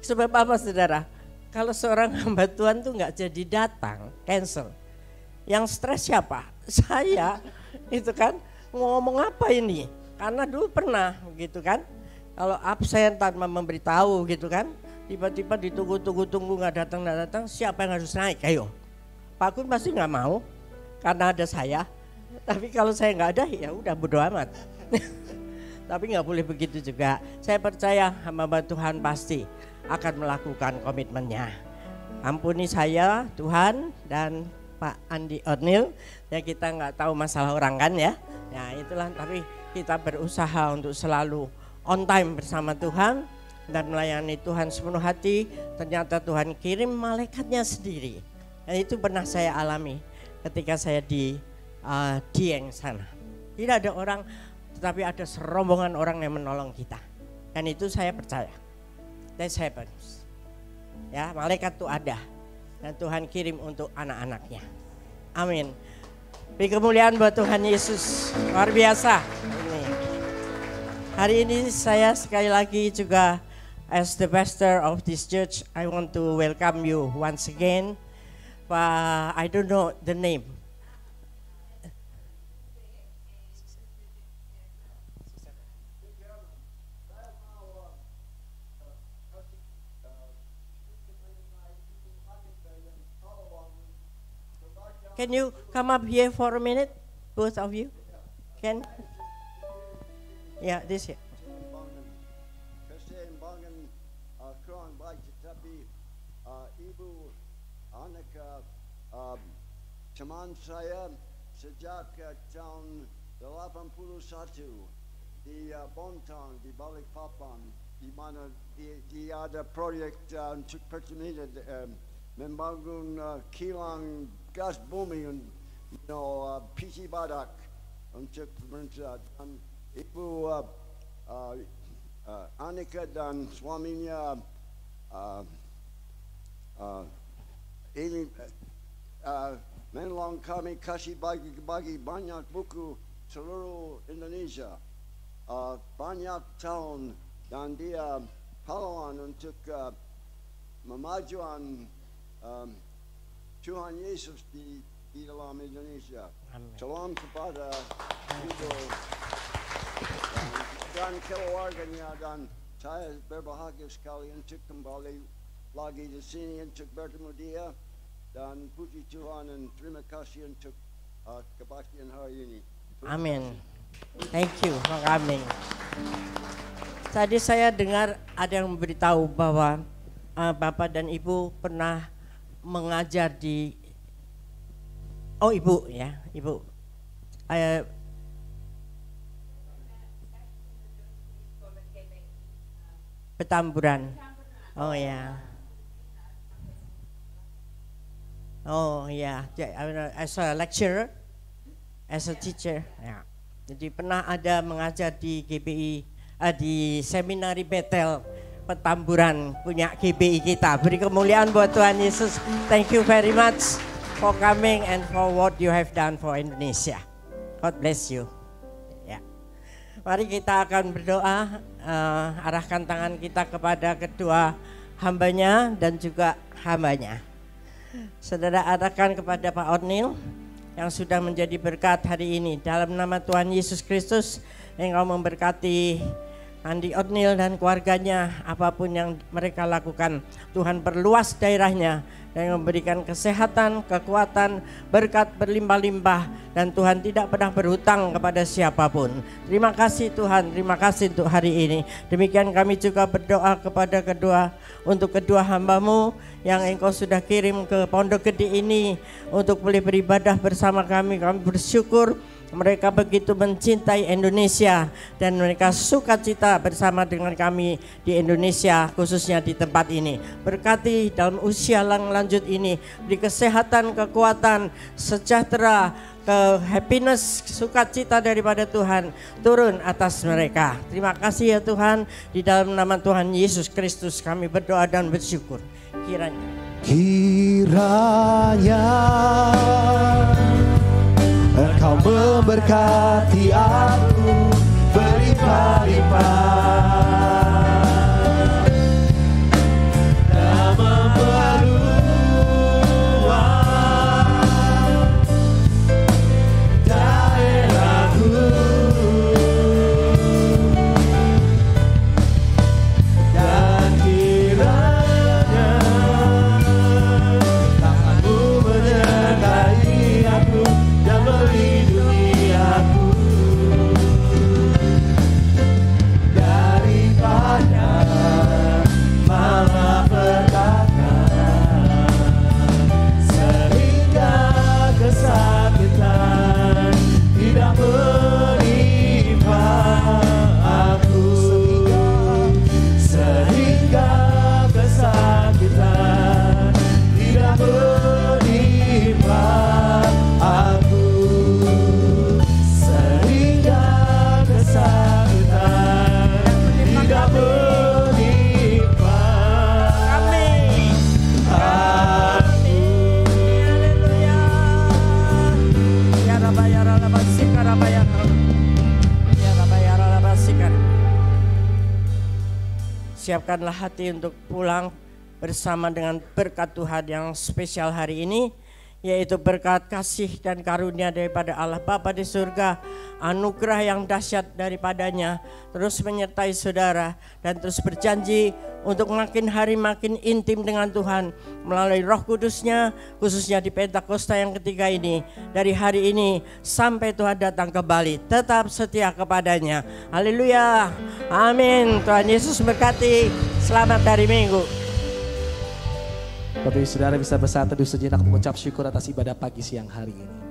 Speaker 3: Sebab apa saudara? Kalau seorang hamba Tuhan tuh nggak jadi datang, cancel. Yang stres siapa? Saya. Itu kan mau ngomong apa ini? Karena dulu pernah gitu kan. Kalau absen tanpa memberitahu gitu kan. Tiba-tiba ditunggu nggak datang, siapa yang harus naik? Ayo. Pak Kun pasti nggak mau karena ada saya. Tapi kalau saya nggak ada ya udah bodo amat. Tapi nggak boleh begitu juga. Saya percaya hamba Tuhan pasti akan melakukan komitmennya. Ampuni saya Tuhan dan Pak Andi Otnil. Ya kita nggak tahu masalah orang kan ya. Ya itulah, tapi kita berusaha untuk selalu on time bersama Tuhan dan melayani Tuhan sepenuh hati. Ternyata Tuhan kirim malaikatnya sendiri. Dan itu pernah saya alami ketika saya di Dieng sana. Tidak ada orang, tetapi ada serombongan orang yang menolong kita. Dan itu saya percaya. That happens. Ya, malaikat itu ada. Dan Tuhan kirim untuk anak-anaknya. Amin. Beri kemuliaan buat Tuhan Yesus. Luar biasa. Hari ini saya sekali lagi juga as the pastor of this church, I want to welcome you once again. I don't know the name. Can you come up here for a minute, both of you? Can? Yeah, this here.
Speaker 4: Keseimbangan kurang baik, tetapi Ibu Annika teman saya sejak tahun 81 di Bontang di Balikpapan, di mana dia ada proyek untuk Pertamina membangun kilang gas bumi PC Badak untuk pemerintah. Dan Ibu Annika dan suaminya ini menolong kami, kasih bagi banyak buku seluruh Indonesia banyak tahun, dan dia pahlawan untuk memajuan Tuhan Yesus di dalam Indonesia.
Speaker 3: Amin.
Speaker 4: Salam kepada Ibu dan keluarganya, dan saya berbahagia sekali untuk kembali lagi di sini untuk bertemu dia, dan puji Tuhan dan terima kasih untuk kebaktian hari ini.
Speaker 3: Amin. Thank you for coming. Tadi saya dengar ada yang memberitahu bahwa Bapak dan Ibu pernah mengajar di Ibu ya, Ibu. Petamburan. Oh ya. Oh ya, as a lecturer, as a teacher. Ya. Jadi pernah ada mengajar di GBI, di seminari Betel Petamburan, punya GBI kita. Beri kemuliaan buat Tuhan Yesus. Thank you very much for coming and for what you have done for Indonesia. God bless you. Ya. Mari kita akan berdoa, arahkan tangan kita kepada kedua hambanya dan juga hambanya. Saudara, arahkan kepada Pak Otnil yang sudah menjadi berkat hari ini. Dalam nama Tuhan Yesus Kristus, Engkau memberkati Andi Otnil dan keluarganya, apapun yang mereka lakukan, Tuhan perluas daerahnya dan memberikan kesehatan, kekuatan, berkat berlimpah-limpah, dan Tuhan tidak pernah berhutang kepada siapapun. Terima kasih Tuhan, terima kasih untuk hari ini. Demikian kami juga berdoa untuk kedua hamba-Mu yang Engkau sudah kirim ke Pondok Gede ini untuk boleh beribadah bersama kami. Kami bersyukur mereka begitu mencintai Indonesia dan mereka sukacita bersama dengan kami di Indonesia, khususnya di tempat ini. Berkati dalam usia lanjut ini, beri kesehatan, kekuatan, sejahtera, happiness, sukacita daripada Tuhan turun atas mereka. Terima kasih ya Tuhan, di dalam nama Tuhan Yesus Kristus kami berdoa dan bersyukur. Kiranya
Speaker 5: Engkau memberkati aku berlimpah-limpah dan memperluas daerahku, dan kiranya tangan-Mu menyertai aku dan melindungi aku daripada malapetaka, sehingga kesakitan tidak menimpa aku, sehingga kesakitan tidak menimpa aku, sehingga kesakitan tidak menimpa
Speaker 3: kami.
Speaker 5: aku.
Speaker 3: Haleluya. Ya Rabba ya Rabba sikar Rabba ya Rabba. Ya Rabba ya Rabba sikar. Siapkanlah hati untuk pulang bersama dengan berkat Tuhan yang spesial hari ini, yaitu berkat kasih dan karunia daripada Allah Bapa di surga, anugerah yang dahsyat daripadanya terus menyertai saudara dan terus berjanji untuk makin hari makin intim dengan Tuhan melalui Roh Kudus-Nya, khususnya di Pentakosta yang ketiga ini. Dari hari ini sampai Tuhan datang kembali, tetap setia kepadanya. Haleluya, amin. Tuhan Yesus berkati. Selamat hari Minggu.
Speaker 1: Bapak Ibu Saudara bisa bersatu sejenak mengucap syukur atas ibadah pagi siang hari ini.